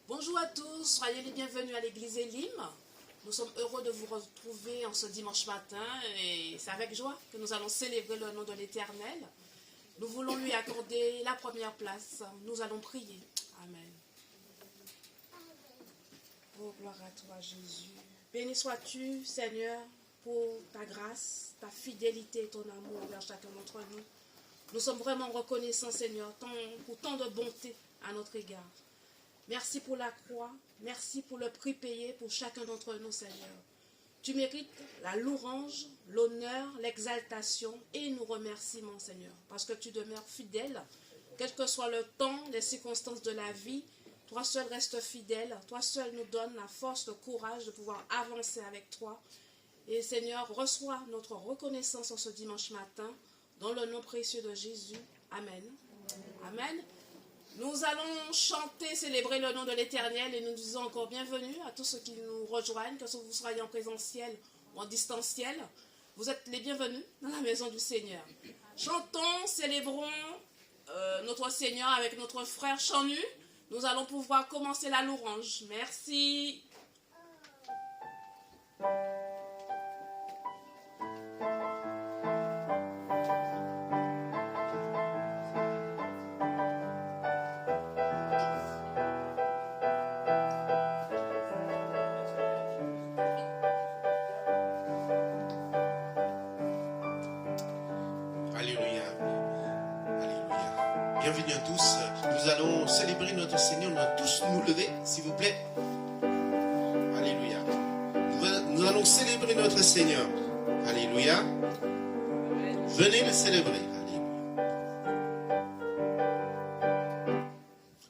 Bonjour à tous, soyez les bienvenus à l'église Elim. Nous sommes heureux de vous retrouver en ce dimanche matin et c'est avec joie que nous allons célébrer le nom de l'Éternel. Nous voulons lui accorder la première place. Nous allons prier. Amen. Oh, gloire à toi, Jésus. Béni sois-tu, Seigneur, pour ta grâce, ta fidélité et ton amour envers chacun d'entre nous. Nous sommes vraiment reconnaissants, Seigneur, pour tant de bonté à notre égard. Merci pour la croix, merci pour le prix payé pour chacun d'entre nous, Seigneur. Tu mérites la louange, l'honneur, l'exaltation et nos remerciements, Seigneur, parce que tu demeures fidèle, quel que soit le temps, les circonstances de la vie. Toi seul restes fidèle, toi seul nous donne la force, le courage de pouvoir avancer avec toi. Et Seigneur, reçois notre reconnaissance en ce dimanche matin, dans le nom précieux de Jésus. Amen. Amen. Nous allons chanter, célébrer le nom de l'Éternel et nous disons encore bienvenue à tous ceux qui nous rejoignent, que vous soyez en présentiel ou en distanciel. Vous êtes les bienvenus dans la maison du Seigneur. Chantons, célébrons notre Seigneur avec notre frère Chanu. Nous allons pouvoir commencer la louange. Merci. Bienvenue à tous. Nous allons célébrer notre Seigneur. Nous allons tous nous lever, s'il vous plaît. Alléluia. Nous allons célébrer notre Seigneur. Alléluia. Venez le célébrer.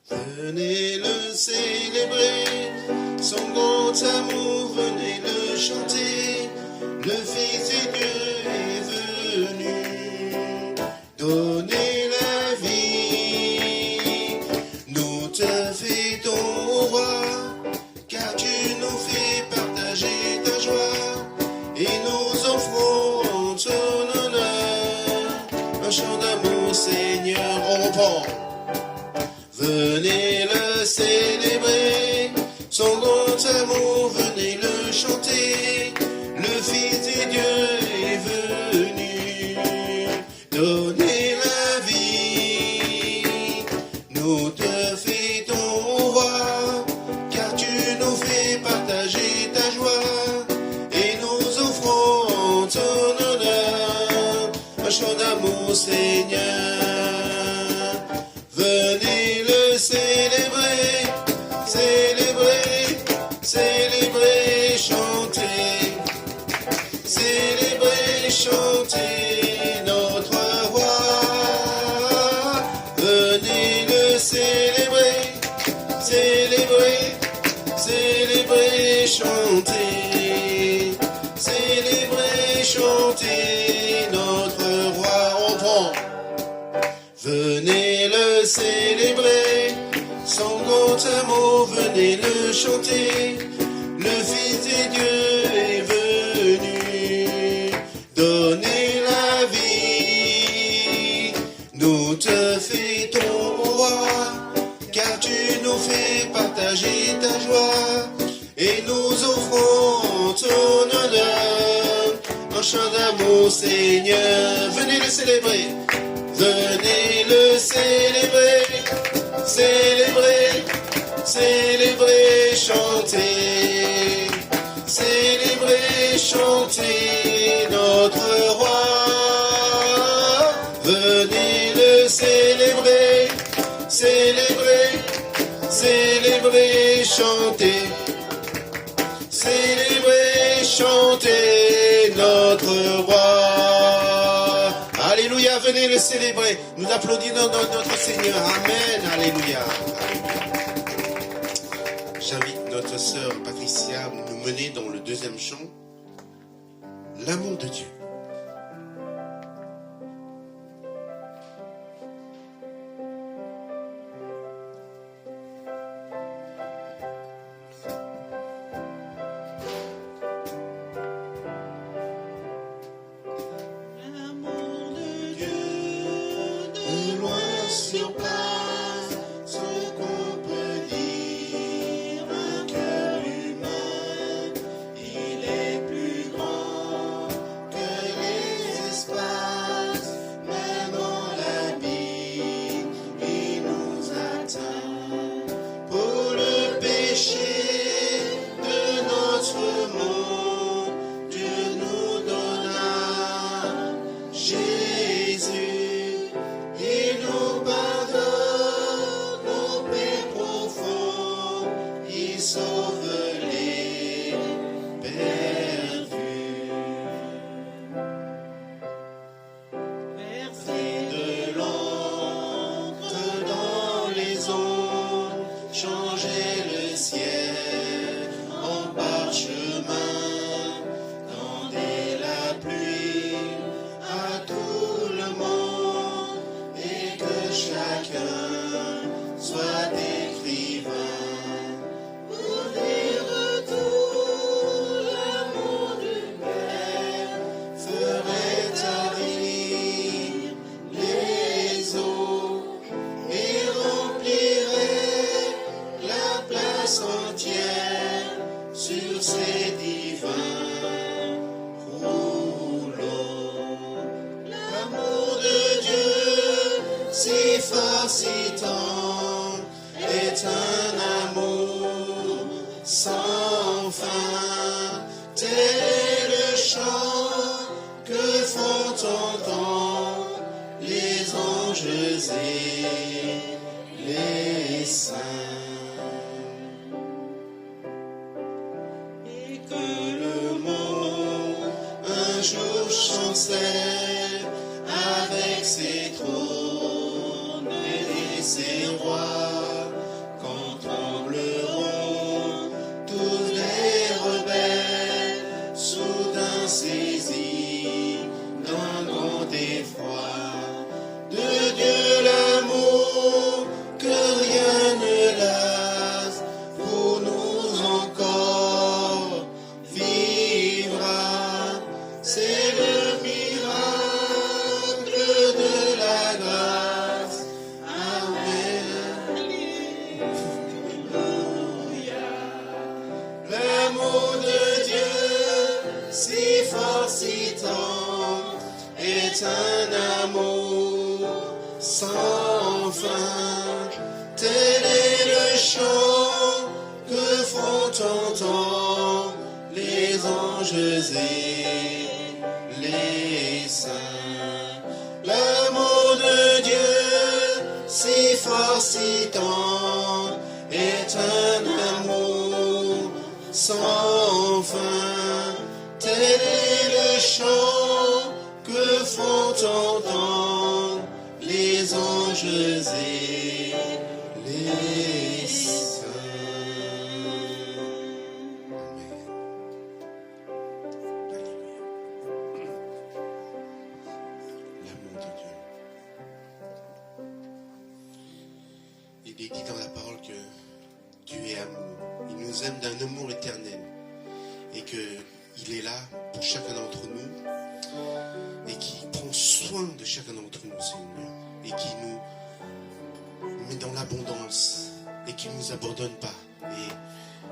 Alléluia. Venez le célébrer. Son grand amour, venez le chanter. Le Fils de Dieu est venu. Donnez venez le célébrer, son grand amour, venez le chanter. Le Fils de Dieu est venu, donner la vie. Nous te fêtons, roi, car tu nous fais partager ta joie. Et nous offrons ton honneur, un chant d'amour, Seigneur. Venez le célébrer, célébrer, célébrer, chanter, célébrer, chanter notre roi. Venez le célébrer, célébrer, célébrer, chanter, célébrer, chanter notre roi. On prend. Venez le célébrer, son grand amour, venez le chanter. Le Fils de Dieu est venu, donner la vie. Nous te fêtons, roi, car tu nous fais partager ta joie. Et nous offrons ton honneur, un chant d'amour, Seigneur. Venez le célébrer. Venez le célébrer, célébrer, célébrer, chanter, célébrer, chanter notre roi. Venez le célébrer, célébrer, célébrer, chanter, célébrer, chanter notre roi. Alléluia, venez le célébrer. Nous applaudissons notre Seigneur. Amen. Alléluia. J'invite notre sœur Patricia à nous mener dans le deuxième chant. L'amour de Dieu. Surpasse ce qu'on peut dire. sauve les perdus. Verser de l'encre dans les ondes, changer le ciel en parchemin, tendez la pluie à tout le monde et que chacun soit écrivain. Pour vivre tout l'amour du Père ferait tarir les eaux et remplirait la place entière sur ces divins rouleaux. L'amour de Dieu, si fort, si tendre, est un amour sans fin. Tel est le chant que font entendre les anges et les saints. Et que le monde un jour chancelle avec ses trônes et ses rois, quand trembleront tous les rebelles, soudain saisis d'un grand effroi. De Dieu l'amour que rien ne lasse, pour nous encore vivra. C'est le miracle de la grâce. Amen. Alléluia. L'amour de Dieu, si fort, si tendre, est un amour sans fin. Tel est le chant que font entendre les anges et les saints. L'amour de Dieu, si fort, si tendre, est un amour sans fin. Tel est le chant que font entendre les anges et les saints. Amen. Alléluia. L'amour de Dieu. Il est dit dans la parole que Dieu est amour. Il nous aime d'un amour éternel. Et qu'il est là pour chacun d'entre nous. Et qui prend soin de chacun d'entre nous, Seigneur. Et qui nous met dans l'abondance. Et qui ne nous abandonne pas. Et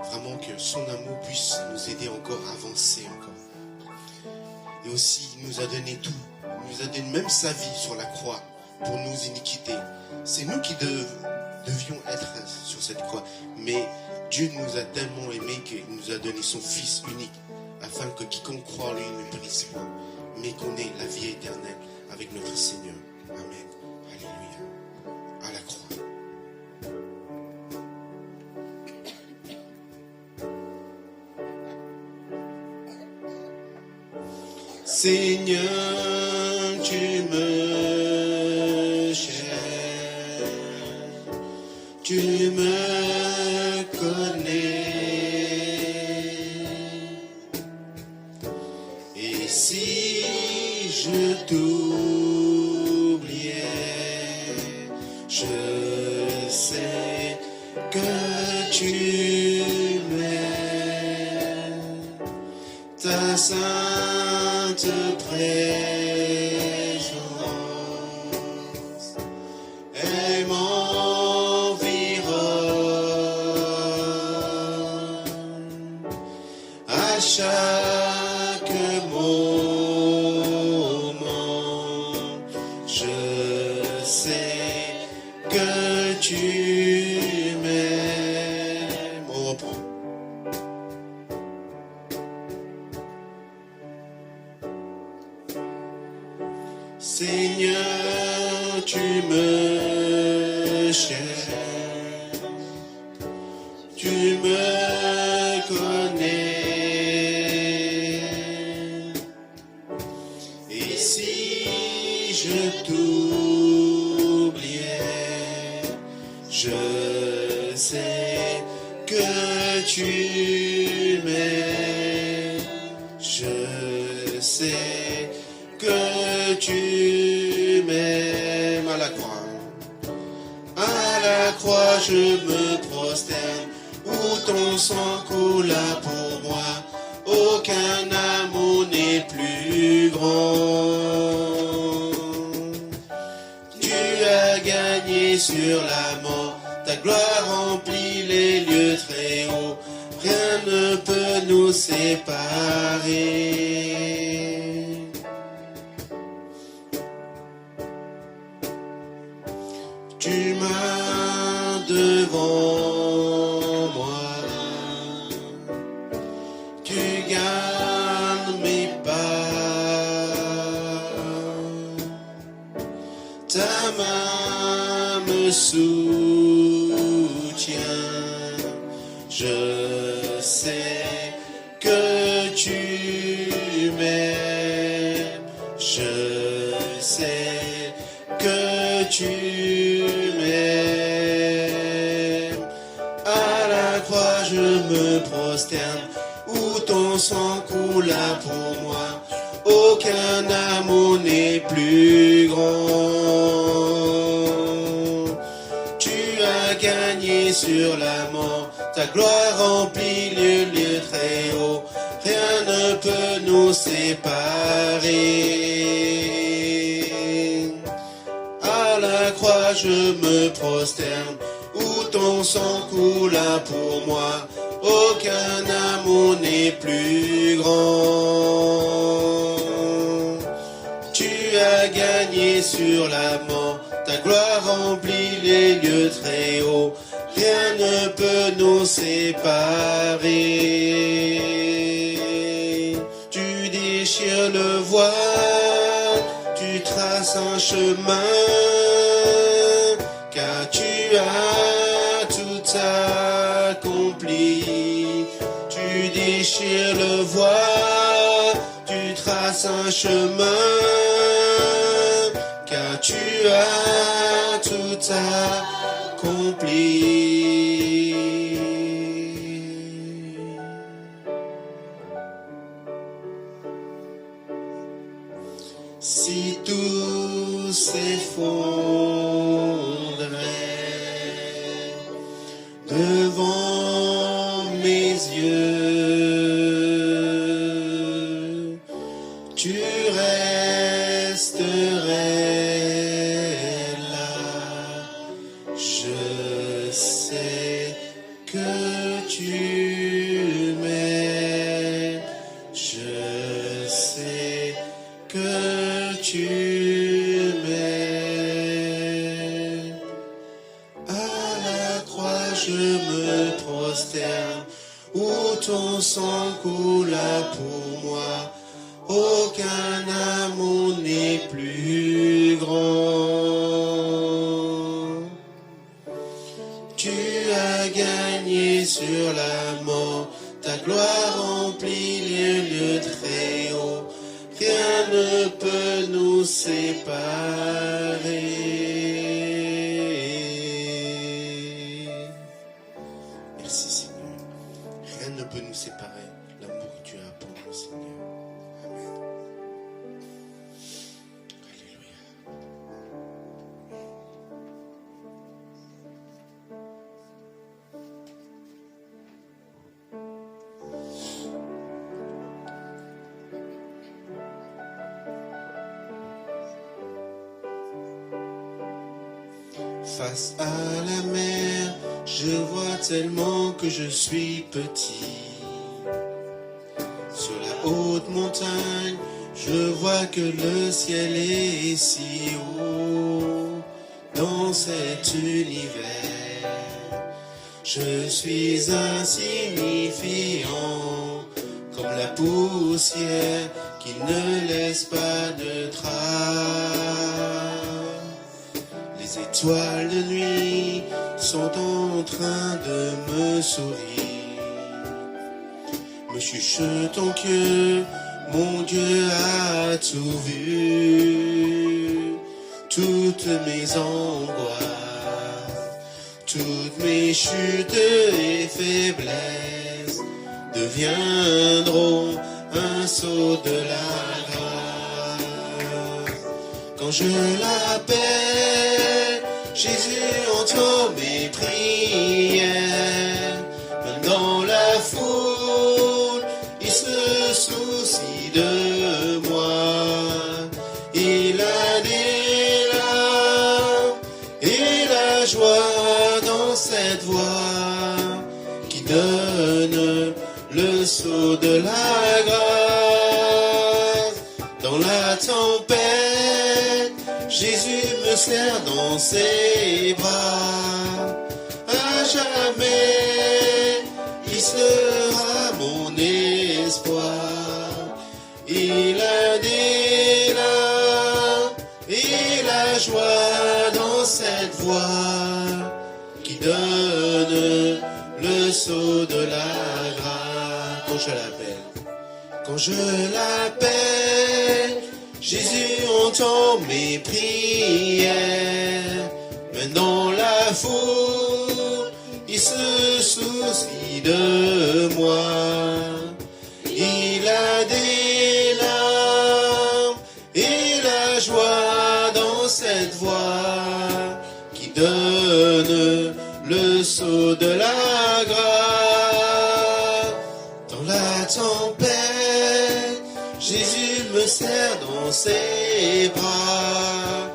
vraiment que son amour puisse nous aider encore à avancer encore. Et aussi, il nous a donné tout. Il nous a donné même sa vie sur la croix pour nos iniquités. C'est nous qui devions être sur cette croix. Mais Dieu nous a tellement aimés qu'il nous a donné son Fils unique, afin que quiconque croit en lui ne périsse point, mais qu'on ait la vie éternelle avec notre Seigneur. Amen. Alléluia. À la croix. Seigneur, tu me cherches, tu me connais. Et si je t'oubliais, je sais que tu m'aimes. Ta sainte présence, elle m'environne à chaque moment. Je sais que tu m'aimes. On reprend. Seigneur, tu me cherches, tu me connais. Et si je t'oubliais, je sais que tu m'aimes. Je sais que tu m'aimes. À la croix. À la croix je me prosterne, où ton sang coula pour moi. Aucun amour n'est plus grand. Tu as gagné sur la mort, ta gloire remplit les lieux très hauts. Rien ne peut nous séparer. Tu m'as devant moi, tu gardes mes pas, ta main me soutient. Je sais que tu m'aimes, je sais que tu m'aimes. À la croix je me prosterne, où ton sang coula pour moi. Aucun amour n'est plus grand. Tu as gagné sur la mort, ta gloire remplit les lieux très hauts. Rien ne peut nous séparer. À la croix je me prosterne, où ton sang coula pour moi. Aucun amour n'est plus grand. Tu as gagné sur la mort, ta gloire remplit les lieux très hauts. Rien ne peut nous séparer. Tu déchires le voile, tu traces un chemin, car tu as tout accompli. Tu déchires le voile, tu traces un chemin, car tu as tout accompli. Si tout s'effondrait devant mes yeux, tu resterais là. Je sais que tu m'aimes, je sais que tu m'aimes. À la croix je me prosterne, où ton sang coula pour moi. Aucun amour n'est plus grand. Tu as gagné sur la mort, ta gloire remplit les lieux très hauts. Rien ne peut nous séparer. Merci Seigneur. Rien ne peut nous séparer. L'amour que tu as pour nous, Seigneur. Amen. Alléluia. Face à la mer, je vois tellement que je suis petit. Sur la haute montagne, je vois que le ciel est si haut. Dans cet univers, je suis insignifiant, comme la poussière qui ne laisse pas de traces. Les étoiles de nuit sont en train de me sourire. me chuchotant que mon Dieu a tout vu, toutes mes angoisses, toutes mes chutes et faiblesses deviendront un sceau de la grâce. Quand je l'appelle, Jésus entend mes prières. Même dans la foule, il se soucie de moi. Il a des larmes et la joie dans cette voix qui donne le sceau de la grâce. Dans la tempête, Jésus me serre dans ses bras. À jamais, il sera mon espoir. Il a des larmes et la joie dans cette voix qui donne le sceau de la grâce. Quand je l'appelle, Jésus entend mes prières. Même dans la foule, il se soucie de moi. Il a des larmes et la joie dans cette voix qui donne le sceau de la grâce. Dans la tempête, Jésus me serre dans ses bras.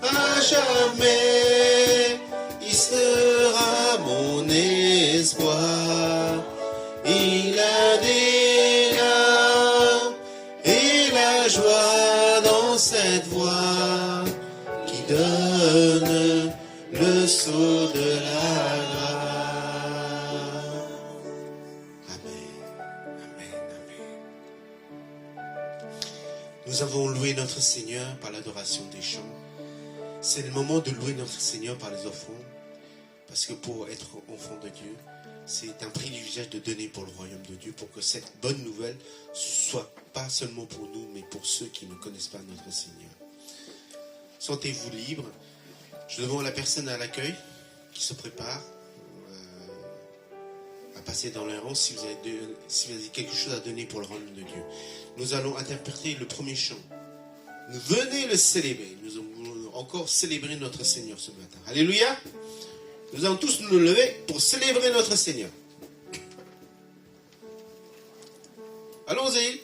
À jamais, il sera mon espoir. Il a des larmes et la joie dans cette voix qui donne le sceau de la grâce. Amen, amen, amen. Nous avons loué notre Seigneur par l'adoration des chants. C'est le moment de louer notre Seigneur par les offrandes. Parce que pour être enfant de Dieu, c'est un privilège de donner pour le royaume de Dieu, pour que cette bonne nouvelle soit pas seulement pour nous, mais pour ceux qui ne connaissent pas notre Seigneur. Sentez-vous libre. Je demande à la personne à l'accueil qui se prépare à passer dans les rangs si vous avez quelque chose à donner pour le royaume de Dieu. Nous allons interpréter le premier chant. Venez le célébrer. Nous allons encore célébrer notre Seigneur ce matin. Alléluia. Nous allons tous nous lever pour célébrer notre Seigneur. Allons-y.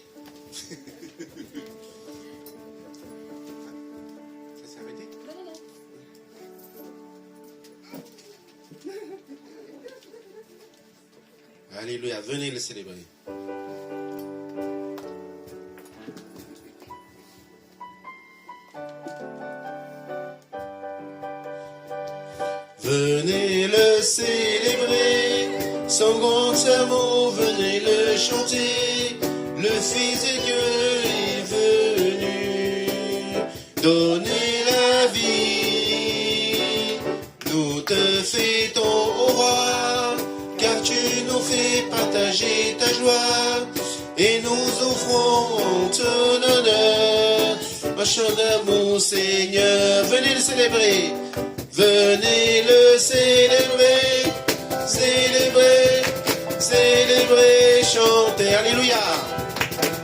Ça s'est arrêté? Non. Alléluia, venez le célébrer. Venez le célébrer, sans grand serment, venez le chanter. Le Fils de Dieu est venu donner la vie. Nous te fêtons, ô roi, car tu nous fais partager ta joie. Et nous offrons ton honneur, un chant d'amour, Seigneur. Venez le célébrer. Venez le célébrer, célébrer, célébrer, chanter, alléluia.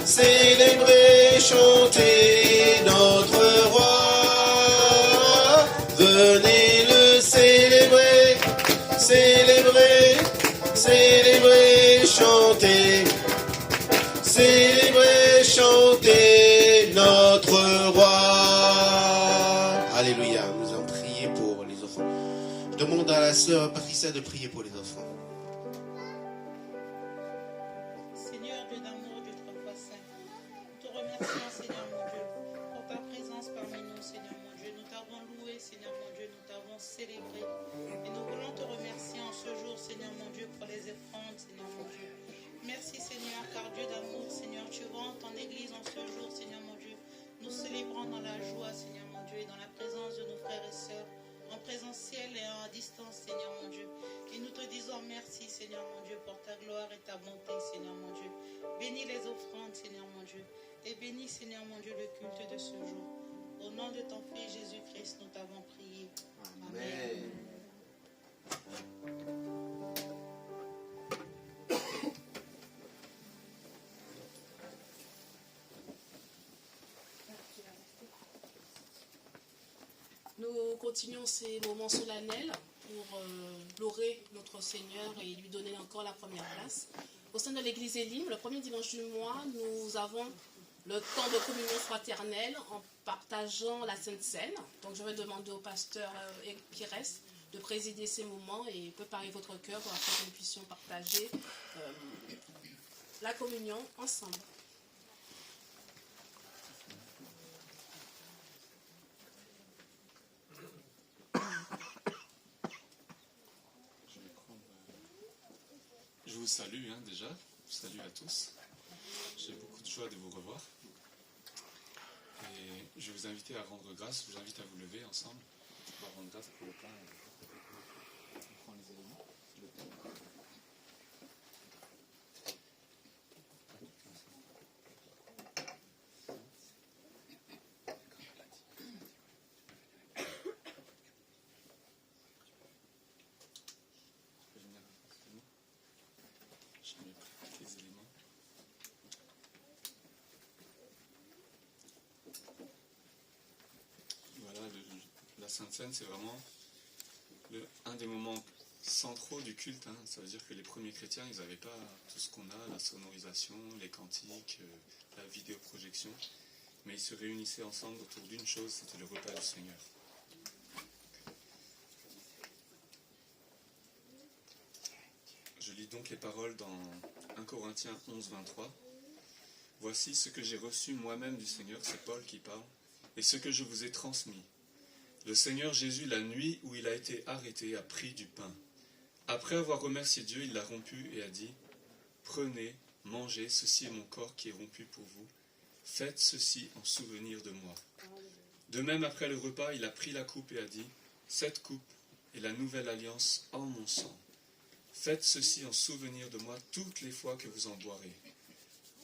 Célébrer, chanter notre roi. Venez le célébrer, célébrer, célébrer, chanter. Célébrer, chanter notre roi. Alléluia. Je demande à la sœur Patricia de prier pour les enfants. Seigneur Dieu d'amour, Dieu trois fois saint, nous te remercions, Seigneur mon Dieu, pour ta présence parmi nous, Seigneur mon Dieu. Nous t'avons loué, Seigneur mon Dieu, nous t'avons célébré. Et nous voulons te remercier en ce jour, Seigneur mon Dieu, pour les offrandes, Seigneur mon Dieu. Merci, Seigneur, car Dieu d'amour, Seigneur, tu rentres en église en ce jour, Seigneur mon Dieu. Nous célébrons dans la joie, Seigneur mon Dieu, et dans la présence de nos frères et sœurs. en présentiel et en distance, Seigneur mon Dieu. Et nous te disons merci, Seigneur mon Dieu, pour ta gloire et ta bonté, Seigneur mon Dieu. Bénis les offrandes, Seigneur mon Dieu. Et bénis, Seigneur mon Dieu, le culte de ce jour. Au nom de ton Fils Jésus-Christ, nous t'avons prié. Amen. Nous continuons ces moments solennels pour louer notre Seigneur et lui donner encore la première place. Au sein de l'église Élim, le premier dimanche du mois, nous avons le temps de communion fraternelle en partageant la Sainte Seine. Donc je vais demander au pasteur qui reste de présider ces moments et préparer votre cœur pour que nous puissions partager la communion ensemble. Je vous salue déjà, salut à tous. J'ai beaucoup de joie de vous revoir. Et je vais vous inviter à rendre grâce, je vous invite à vous lever ensemble. On va rendre grâce pour le pain. On prend les éléments, s'il vous plaît. La Sainte Seine, c'est vraiment un des moments centraux du culte. Ça veut dire que les premiers chrétiens, ils n'avaient pas tout ce qu'on a, la sonorisation, les cantiques, la vidéoprojection, mais ils se réunissaient ensemble autour d'une chose, c'était le repas du Seigneur. Je lis donc les paroles dans 1 Corinthiens 11, 23. « Voici ce que j'ai reçu moi-même du Seigneur », c'est Paul qui parle, « et ce que je vous ai transmis. Le Seigneur Jésus, la nuit où il a été arrêté, a pris du pain. Après avoir remercié Dieu, il l'a rompu et a dit, « Prenez, mangez, ceci est mon corps qui est rompu pour vous. Faites ceci en souvenir de moi. » De même, après le repas, il a pris la coupe et a dit, « Cette coupe est la nouvelle alliance en mon sang. Faites ceci en souvenir de moi toutes les fois que vous en boirez.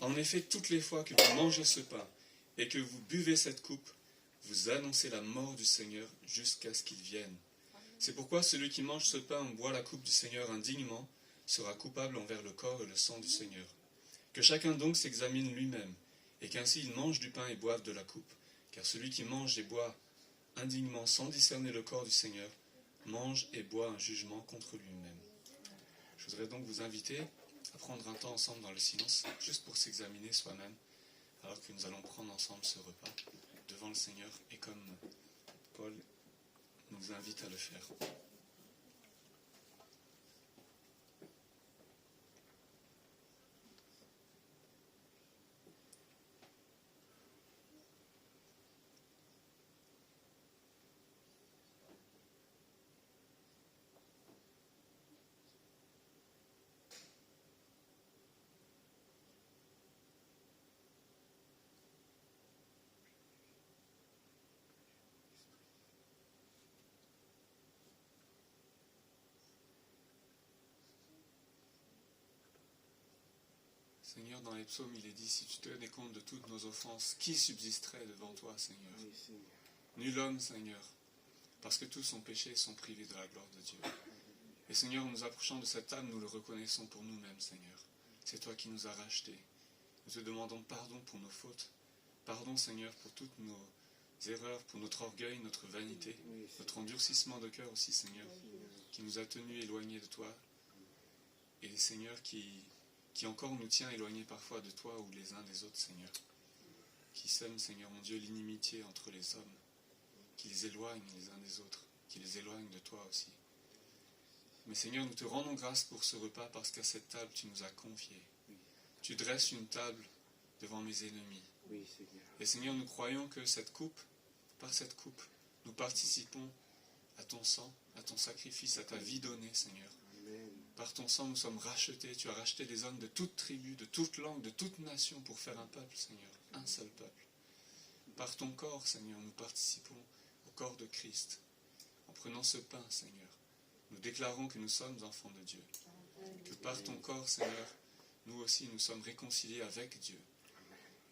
En effet, toutes les fois que vous mangez ce pain et que vous buvez cette coupe, vous annoncez la mort du Seigneur jusqu'à ce qu'il vienne. C'est pourquoi celui qui mange ce pain ou boit la coupe du Seigneur indignement sera coupable envers le corps et le sang du Seigneur. Que chacun donc s'examine lui-même, et qu'ainsi il mange du pain et boive de la coupe. Car celui qui mange et boit indignement sans discerner le corps du Seigneur, mange et boit un jugement contre lui-même. Je voudrais donc vous inviter à prendre un temps ensemble dans le silence, juste pour s'examiner soi-même, alors que nous allons prendre ensemble ce repas devant le Seigneur, et comme Paul nous invite à le faire. Seigneur, dans les psaumes, il est dit, si tu tenais compte de toutes nos offenses, qui subsisterait devant toi, Seigneur? Oui, Seigneur. Nul homme, Seigneur, parce que tous ont péché et sont privés de la gloire de Dieu. Et Seigneur, en nous approchant de cette table, nous le reconnaissons pour nous-mêmes, Seigneur. C'est toi qui nous as rachetés. Nous te demandons pardon pour nos fautes. Pardon, Seigneur, pour toutes nos erreurs, pour notre orgueil, notre vanité, notre endurcissement de cœur aussi, Seigneur, qui nous a tenus éloignés de toi. Et Seigneur, qui encore nous tient éloignés parfois de toi ou les uns des autres, Seigneur. Qui sème, Seigneur mon Dieu, l'inimitié entre les hommes, qui les éloigne les uns des autres, qui les éloigne de toi aussi. Mais Seigneur, nous te rendons grâce pour ce repas parce qu'à cette table, tu nous as confiés. Tu dresses une table devant mes ennemis. Oui, Seigneur. Et Seigneur, nous croyons que cette coupe, par cette coupe, nous participons à ton sang, à ton sacrifice, à ta vie donnée, Seigneur. Amen. Par ton sang, nous sommes rachetés. Tu as racheté des hommes de toute tribu, de toute langue, de toute nation pour faire un peuple, Seigneur, un seul peuple. Par ton corps, Seigneur, nous participons au corps de Christ, en prenant ce pain, Seigneur, nous déclarons que nous sommes enfants de Dieu. Que par ton corps, Seigneur, nous aussi nous sommes réconciliés avec Dieu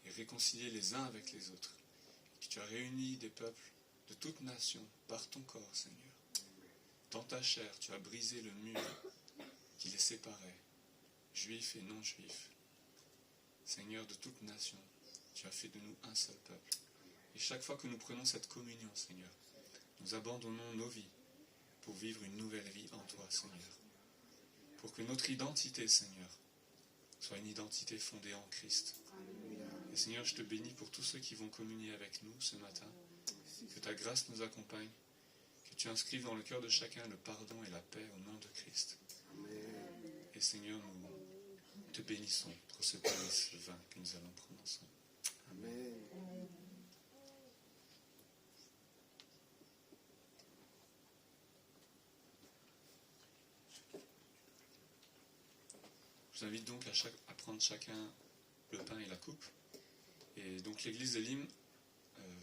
et réconciliés les uns avec les autres. Que tu as réuni des peuples de toute nation par ton corps, Seigneur. Dans ta chair, tu as brisé le mur qui les séparait, juifs et non-juifs. Seigneur de toute nation, tu as fait de nous un seul peuple. Et chaque fois que nous prenons cette communion, Seigneur, nous abandonnons nos vies pour vivre une nouvelle vie en toi, Seigneur. Pour que notre identité, Seigneur, soit une identité fondée en Christ. Et Seigneur, je te bénis pour tous ceux qui vont communier avec nous ce matin. Que ta grâce nous accompagne. Que tu inscrives dans le cœur de chacun le pardon et la paix au nom de Christ. Et Seigneur, nous te bénissons pour ce pain et ce vin que nous allons prendre ensemble. Amen. Je vous invite donc à prendre chacun le pain et la coupe. Et donc l'église d'Elim,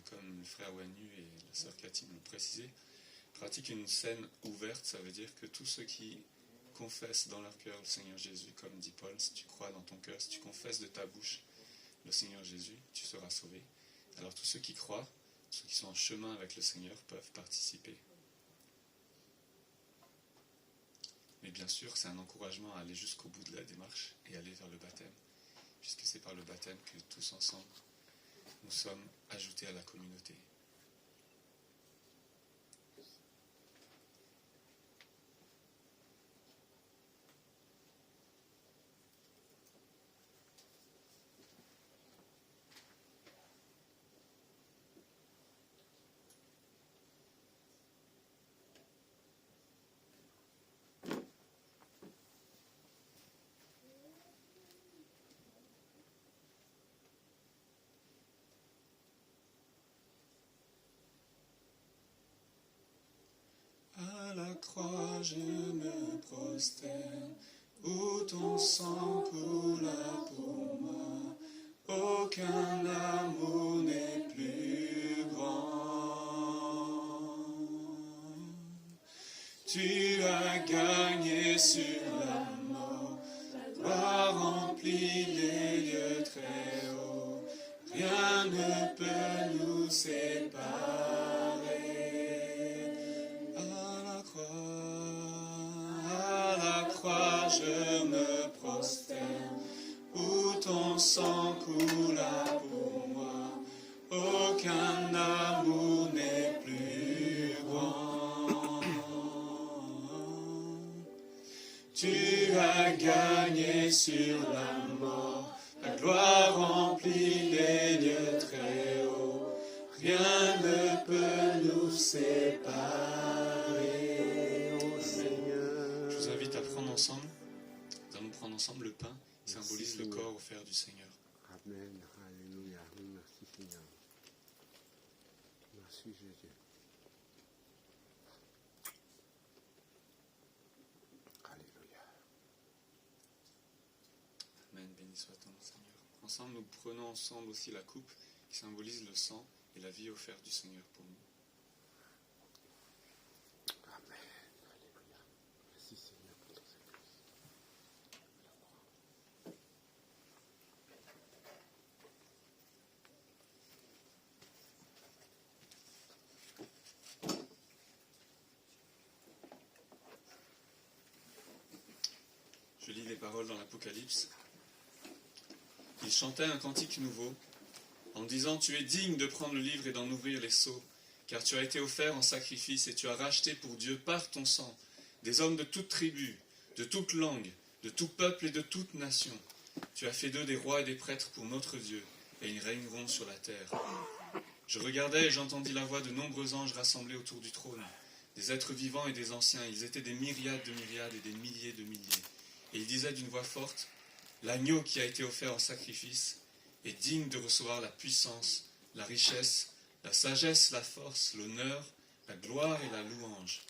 comme le frère Wanu et la sœur Cathy l'ont précisé, pratique une scène ouverte. Ça veut dire que tous ceux qui confessent dans leur cœur le Seigneur Jésus, comme dit Paul, si tu crois dans ton cœur, si tu confesses de ta bouche le Seigneur Jésus, tu seras sauvé. Alors tous ceux qui croient, ceux qui sont en chemin avec le Seigneur peuvent participer. Mais bien sûr, c'est un encouragement à aller jusqu'au bout de la démarche et aller vers le baptême, puisque c'est par le baptême que tous ensemble, nous sommes ajoutés à la communauté. À la croix je me prosterne, où ton sang coula pour moi. Aucun amour n'est plus grand. Tu as gagné sur la mort, la gloire remplit les lieux très hauts. Rien ne peut nous séparer. Je me prosterne, où ton sang coula pour moi. Aucun amour n'est plus grand. Tu as gagné sur la mort, la gloire remplit les lieux très hauts. Rien ne peut nous séparer, ô Seigneur. Je vous invite à prendre ensemble. Nous allons prendre ensemble le pain qui symbolise le corps offert du Seigneur. Amen. Alléluia. Oui, merci Seigneur. Merci Jésus. Alléluia. Amen. Béni soit ton nom, Seigneur. Ensemble, nous prenons ensemble aussi la coupe qui symbolise le sang et la vie offerte du Seigneur pour nous. Amen. Alléluia. Merci Seigneur pour ton sacrifice. Je lis les paroles dans l'Apocalypse. Il chantait un cantique nouveau, en disant « Tu es digne de prendre le livre et d'en ouvrir les sceaux, car tu as été offert en sacrifice et tu as racheté pour Dieu par ton sang des hommes de toute tribu, de toute langue, de tout peuple et de toute nation. Tu as fait d'eux des rois et des prêtres pour notre Dieu, et ils régneront sur la terre. Je regardais et j'entendis la voix de nombreux anges rassemblés autour du trône, des êtres vivants et des anciens. Ils étaient des myriades de myriades et des milliers de milliers. Et ils disaient d'une voix forte, « L'agneau qui a été offert en sacrifice est digne de recevoir la puissance, la richesse, la sagesse, la force, l'honneur, la gloire et la louange. »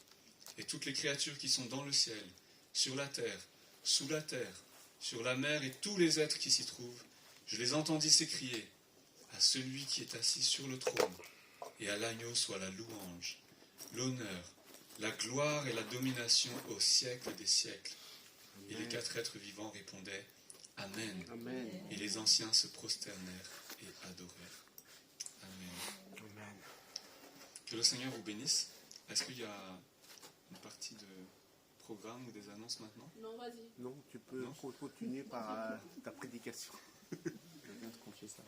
Et toutes les créatures qui sont dans le ciel, sur la terre, sous la terre, sur la mer et tous les êtres qui s'y trouvent, je les entendis s'écrier, « À celui qui est assis sur le trône et à l'agneau soit la louange, l'honneur, la gloire et la domination au siècle des siècles. Et les quatre êtres vivants répondaient Amen. Amen. Et les anciens se prosternèrent et adorèrent. Amen. Amen. Que le Seigneur vous bénisse. Est-ce qu'il y a une partie de programme ou des annonces maintenant? Non, vas-y. Non, tu peux Non. continuer par ta prédication. Je viens de confier ça.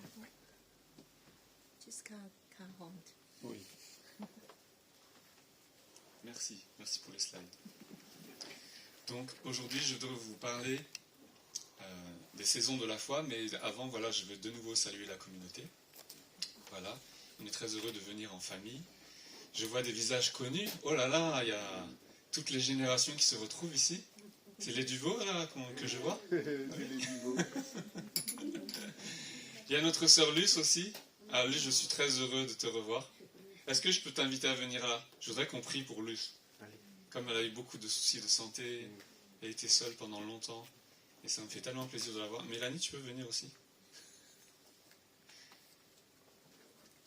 Jusqu'à 40. Oui. Merci pour les slides. Donc aujourd'hui je voudrais vous parler des saisons de la foi, mais avant voilà, je vais de nouveau saluer la communauté. Voilà, on est très heureux de venir en famille. Je vois des visages connus. Oh là là, il y a toutes les générations qui se retrouvent ici. C'est les Duvaux là que je vois. Il y a notre sœur Luce aussi. Ah Luce, je suis très heureux de te revoir. Est-ce que je peux t'inviter à venir là? Je voudrais qu'on prie pour Luce. Allez. Comme elle a eu beaucoup de soucis de santé, elle était seule pendant longtemps. Et ça me fait tellement plaisir de la voir. Mélanie, tu peux venir aussi?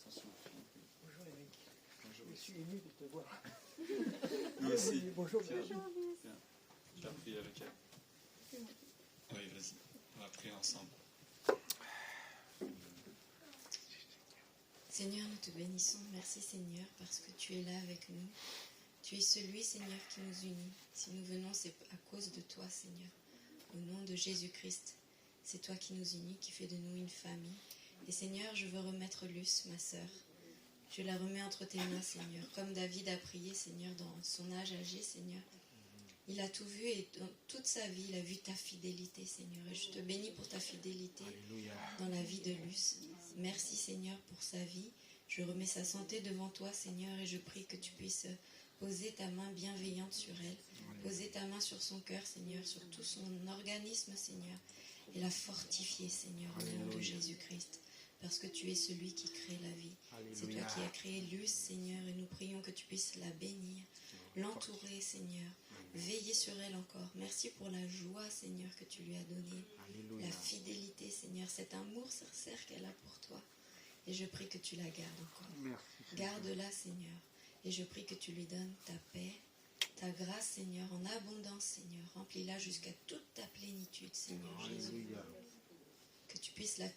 Bonjour Eric. Je suis ému de te voir. Nous aussi. Bonjour. Tiens, je vais prier avec elle. Oui, vas-y. On va prier ensemble. Seigneur, nous te bénissons. Merci Seigneur parce que tu es là avec nous. Tu es celui, Seigneur, qui nous unit. Si nous venons, c'est à cause de toi, Seigneur. Au nom de Jésus-Christ, c'est toi qui nous unis, qui fais de nous une famille. Et Seigneur, je veux remettre Luce, ma sœur. Je la remets entre tes mains, Seigneur. Comme David a prié, Seigneur, dans son âge âgé, Seigneur. Il a tout vu et dans toute sa vie, il a vu ta fidélité, Seigneur. Et je te bénis pour ta fidélité Alléluia. dans la vie de Luce. Merci, Seigneur, pour sa vie. Je remets sa santé devant toi, Seigneur, et je prie que tu puisses poser ta main bienveillante sur elle. Poser ta main sur son cœur, Seigneur, sur tout son organisme, Seigneur, et la fortifier, Seigneur, au nom de Jésus-Christ. Parce que tu es celui qui crée la vie. C'est toi qui as créé Luce, Seigneur, et nous prions que tu puisses la bénir, l'entourer, Seigneur. Veiller sur elle encore. Merci pour la joie, Seigneur, que tu lui as donnée. Alléluia. La fidélité, Seigneur, cet amour sincère qu'elle a pour toi. Et je prie que tu la gardes encore. Merci. Garde-la, Seigneur. Et je prie que tu lui donnes ta paix, ta grâce, Seigneur, en abondance, Seigneur. Remplis-la jusqu'à toute ta plénitude, Seigneur Jésus. Alléluia. Que tu puisses la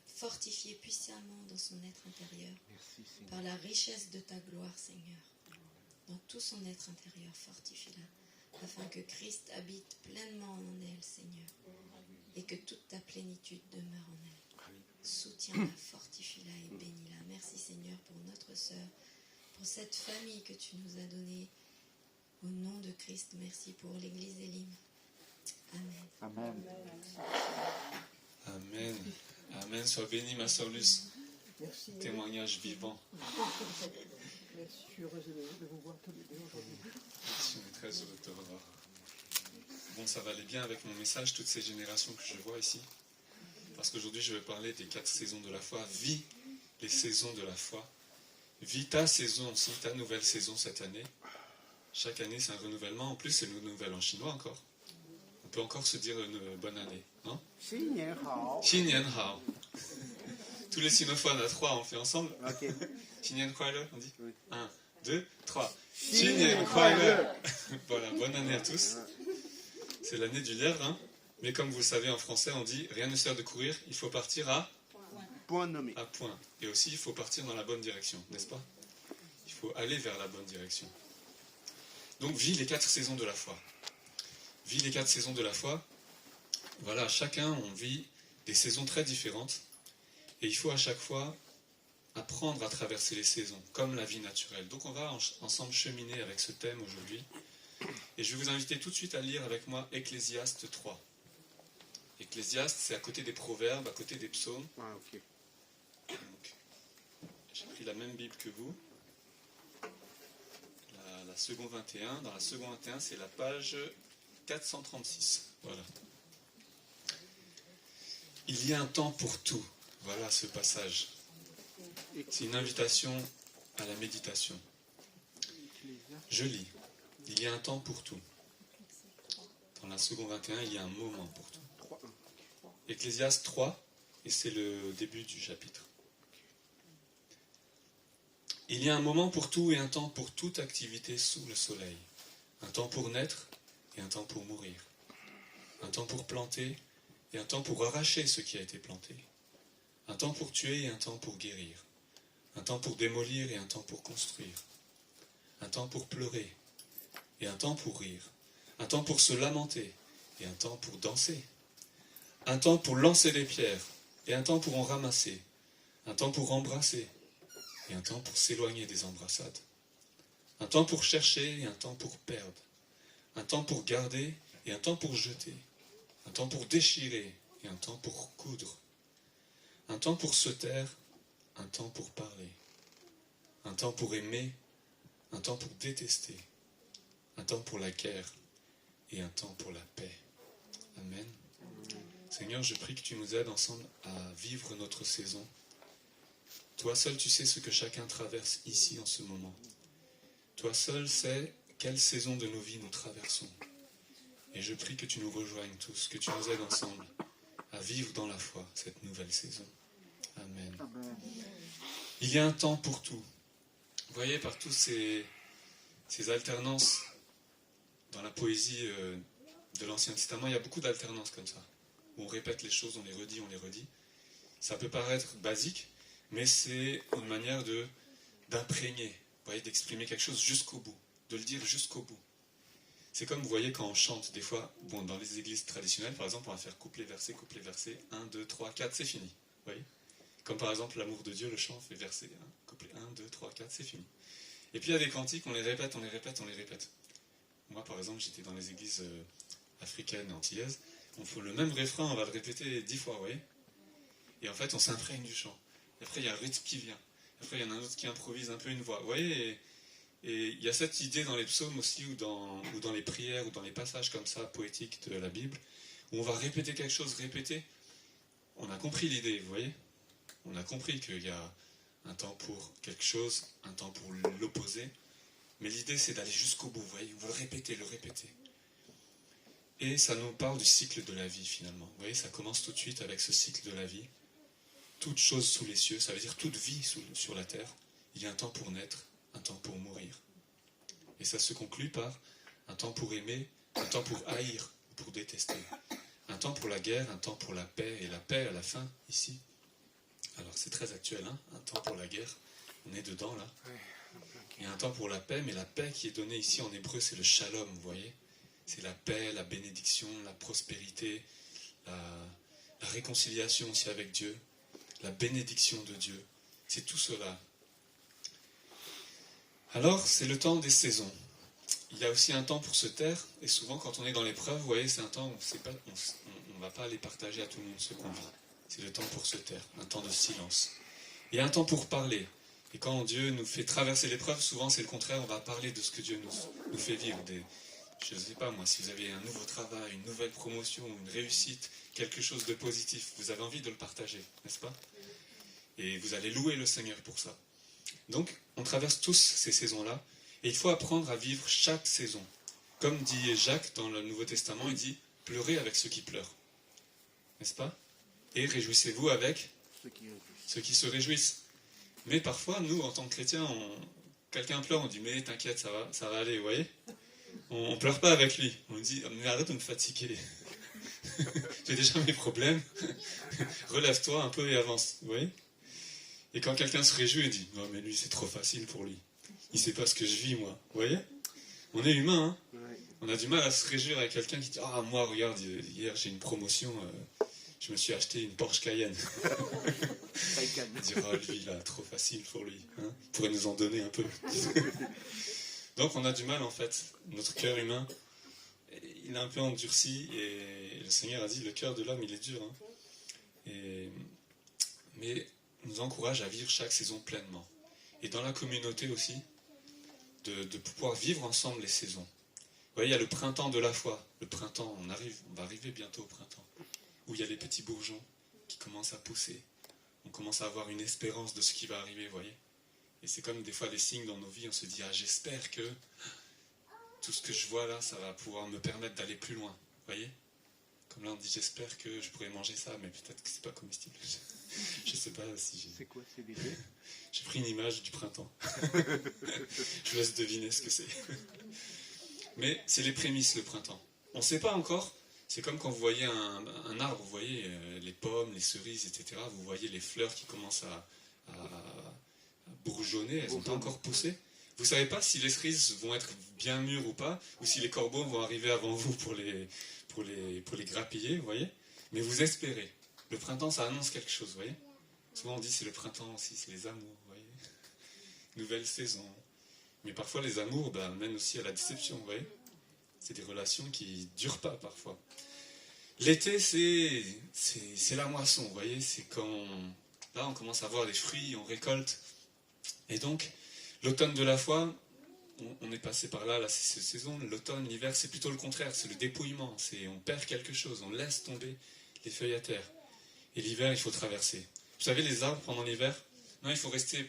fortifier puissamment dans son être intérieur. Merci Seigneur. Par la richesse de ta gloire, Seigneur. Dans tout son être intérieur, fortifie-la. Afin que Christ habite pleinement en elle, Seigneur. Et que toute ta plénitude demeure en elle. Soutiens-la, fortifie-la et bénis-la. Merci Seigneur pour notre sœur, pour cette famille que tu nous as donnée. Au nom de Christ, merci pour l'Église Élim. Amen. Amen. Amen. Amen. Sois bénie, ma sœur Luce. Merci. Témoignage vivant. Merci. Je suis heureuse de vous voir tous les deux aujourd'hui. Je suis très heureux de te revoir. Bon, ça va aller bien avec mon message, toutes ces générations que je vois ici. Parce qu'aujourd'hui, je vais parler des 4 saisons de la foi. Vis les saisons de la foi. Vis ta saison aussi, ta nouvelle saison cette année. Chaque année, c'est un renouvellement. En plus, c'est le nouvel en chinois encore. On peut encore se dire une bonne année, non? 新年好. 新年好. Tous les sinophones à 3, on fait ensemble. Ok. 新年快乐, on dit. Oui. 1, 2, 3. 新年快乐. Voilà, bonne année à tous. C'est l'année du lièvre, hein. Mais comme vous le savez en français, on dit rien ne sert de courir, il faut partir Point nommé. à point. Et aussi, il faut partir dans la bonne direction, n'est-ce pas? Il faut aller vers la bonne direction. Donc, vis les 4 saisons de la foi. Vis les 4 saisons de la foi. Voilà, chacun, on vit des saisons très différentes. Et il faut à chaque fois apprendre à traverser les saisons, comme la vie naturelle. Donc, on va ensemble cheminer avec ce thème aujourd'hui. Et je vais vous inviter tout de suite à lire avec moi Ecclésiaste 3. Ecclésiaste, c'est à côté des proverbes, à côté des psaumes. Ah, ok. Donc, j'ai pris la même Bible que vous. La seconde 21. Dans la seconde 21, c'est la page 436. Voilà. Il y a un temps pour tout. Voilà ce passage. C'est une invitation à la méditation. Je lis. Il y a un temps pour tout. Dans la seconde 21, il y a un moment pour tout. Ecclésiaste 3, et c'est le début du chapitre. Il y a un moment pour tout et un temps pour toute activité sous le soleil. Un temps pour naître et un temps pour mourir. Un temps pour planter et un temps pour arracher ce qui a été planté. Un temps pour tuer et un temps pour guérir. Un temps pour démolir et un temps pour construire. Un temps pour pleurer et un temps pour rire. Un temps pour se lamenter et un temps pour danser. Un temps pour lancer des pierres et un temps pour en ramasser. Un temps pour embrasser et un temps pour s'éloigner des embrassades. Un temps pour chercher et un temps pour perdre. Un temps pour garder et un temps pour jeter. Un temps pour déchirer et un temps pour coudre. Un temps pour se taire, un temps pour parler. Un temps pour aimer, un temps pour détester. Un temps pour la guerre et un temps pour la paix. Amen. Seigneur, je prie que tu nous aides ensemble à vivre notre saison. Toi seul, tu sais ce que chacun traverse ici en ce moment. Toi seul sais quelle saison de nos vies nous traversons. Et je prie que tu nous rejoignes tous, que tu nous aides ensemble à vivre dans la foi cette nouvelle saison. Amen. Il y a un temps pour tout. Vous voyez, par tous ces alternances dans la poésie de l'Ancien Testament, il y a beaucoup d'alternances comme ça, où on répète les choses, on les redit. Ça peut paraître basique, mais c'est une manière d'imprégner, vous voyez, d'exprimer quelque chose jusqu'au bout, de le dire jusqu'au bout. C'est comme, vous voyez, quand on chante, des fois, bon, dans les églises traditionnelles, par exemple, on va faire couplet-verset, 1, 2, 3, 4, c'est fini. Vous voyez ? Comme par exemple, l'amour de Dieu, le chant fait verset, couplet 1, 2, 3, 4, c'est fini. Et puis il y a des cantiques, on les répète. Moi, par exemple, j'étais dans les églises africaines et antillaises, on fait le même refrain, on va le répéter 10 fois, vous voyez ? Et en fait, on s'imprègne du chant. Et après, il y a un rythme qui vient. Après, il y en a un autre qui improvise un peu une voix. Vous voyez ? Et il y a cette idée dans les psaumes aussi, ou dans les prières, ou dans les passages comme ça, poétiques de la Bible, où on va répéter quelque chose, On a compris l'idée, vous voyez ? On a compris qu'il y a un temps pour quelque chose, un temps pour l'opposé. Mais l'idée, c'est d'aller jusqu'au bout, vous voyez ? On va le répéter. Et ça nous parle du cycle de la vie, finalement. Vous voyez, ça commence tout de suite avec ce cycle de la vie. Toute chose sous les cieux, ça veut dire toute vie sur la terre. Il y a un temps pour naître, un temps pour mourir. Et ça se conclut par un temps pour aimer, un temps pour haïr, pour détester. Un temps pour la guerre, un temps pour la paix. Et la paix à la fin, ici. Alors c'est très actuel, hein, un temps pour la guerre. On est dedans, là. Il y a un temps pour la paix, mais la paix qui est donnée ici en hébreu, c'est le shalom, vous voyez. C'est la paix, la bénédiction, la prospérité, la réconciliation aussi avec Dieu, la bénédiction de Dieu. C'est tout cela. Alors, c'est le temps des saisons. Il y a aussi un temps pour se taire, et souvent quand on est dans l'épreuve, vous voyez, c'est un temps où on ne va pas aller partager à tout le monde ce qu'on vit. C'est le temps pour se taire, un temps de silence. Il y a un temps pour parler. Et quand Dieu nous fait traverser l'épreuve, souvent c'est le contraire, on va parler de ce que Dieu nous fait vivre. Je ne sais pas moi, si vous avez un nouveau travail, une nouvelle promotion, une réussite, quelque chose de positif, vous avez envie de le partager, n'est-ce pas ? Et vous allez louer le Seigneur pour ça. Donc, on traverse tous ces saisons-là, et il faut apprendre à vivre chaque saison. Comme dit Jacques dans le Nouveau Testament, il dit « pleurez avec ceux qui pleurent ». N'est-ce pas ? Et réjouissez-vous avec ceux qui se réjouissent. Mais parfois, nous, en tant que chrétiens, quelqu'un pleure, on dit « mais t'inquiète, ça va aller », vous voyez ? On ne pleure pas avec lui. On dit « mais arrête de me fatiguer. J'ai déjà mes problèmes. Relève-toi un peu et avance. » Vous voyez ? Et quand quelqu'un se réjouit, il dit « non, mais lui, c'est trop facile pour lui. Il ne sait pas ce que je vis, moi. » Vous voyez ? On est humain, hein ? On a du mal à se réjouir avec quelqu'un qui dit « ah, moi, regarde, hier, j'ai une promotion, je me suis acheté une Porsche Cayenne. » Il dit « oh, lui, là, trop facile pour lui. Hein ? Il pourrait nous en donner un peu. » Donc, on a du mal, en fait. Notre cœur humain, il est un peu endurci, et le Seigneur a dit « le cœur de l'homme, il est dur. Hein. » Mais nous encourage à vivre chaque saison pleinement. Et dans la communauté aussi, de pouvoir vivre ensemble les saisons. Vous voyez, il y a le printemps de la foi. Le printemps, on va arriver bientôt au printemps, où il y a les petits bourgeons qui commencent à pousser. On commence à avoir une espérance de ce qui va arriver, vous voyez. Et c'est comme des fois des signes dans nos vies, on se dit, ah, j'espère que tout ce que je vois là, ça va pouvoir me permettre d'aller plus loin. Vous voyez ? Comme là, on dit j'espère que je pourrais manger ça, mais peut-être que c'est pas comestible. Je sais pas si j'ai... C'est quoi, c'est des baies? J'ai pris une image du printemps. Je vous laisse deviner ce que c'est. Mais c'est les prémices, le printemps. On ne sait pas encore. C'est comme quand vous voyez un arbre, vous voyez les pommes, les cerises, etc. Vous voyez les fleurs qui commencent à bourgeonner, elles n'ont pas encore poussé. Vous ne savez pas si les cerises vont être bien mûres ou pas, ou si les corbeaux vont arriver avant vous pour les grappiller, vous voyez. Mais vous espérez. Le printemps, ça annonce quelque chose, vous voyez. Souvent on dit c'est le printemps aussi, c'est les amours, vous voyez. Nouvelle saison. Mais parfois les amours mènent aussi à la déception, vous voyez. C'est des relations qui ne durent pas parfois. L'été, c'est la moisson, vous voyez. C'est quand là on commence à voir les fruits, on récolte. Et donc, l'automne de la foi, on est passé par là c'est cette saison. L'automne, l'hiver, c'est plutôt le contraire. C'est le dépouillement. On perd quelque chose, on laisse tomber les feuilles à terre. Et l'hiver, il faut traverser. Vous savez, les arbres pendant l'hiver, non, il faut rester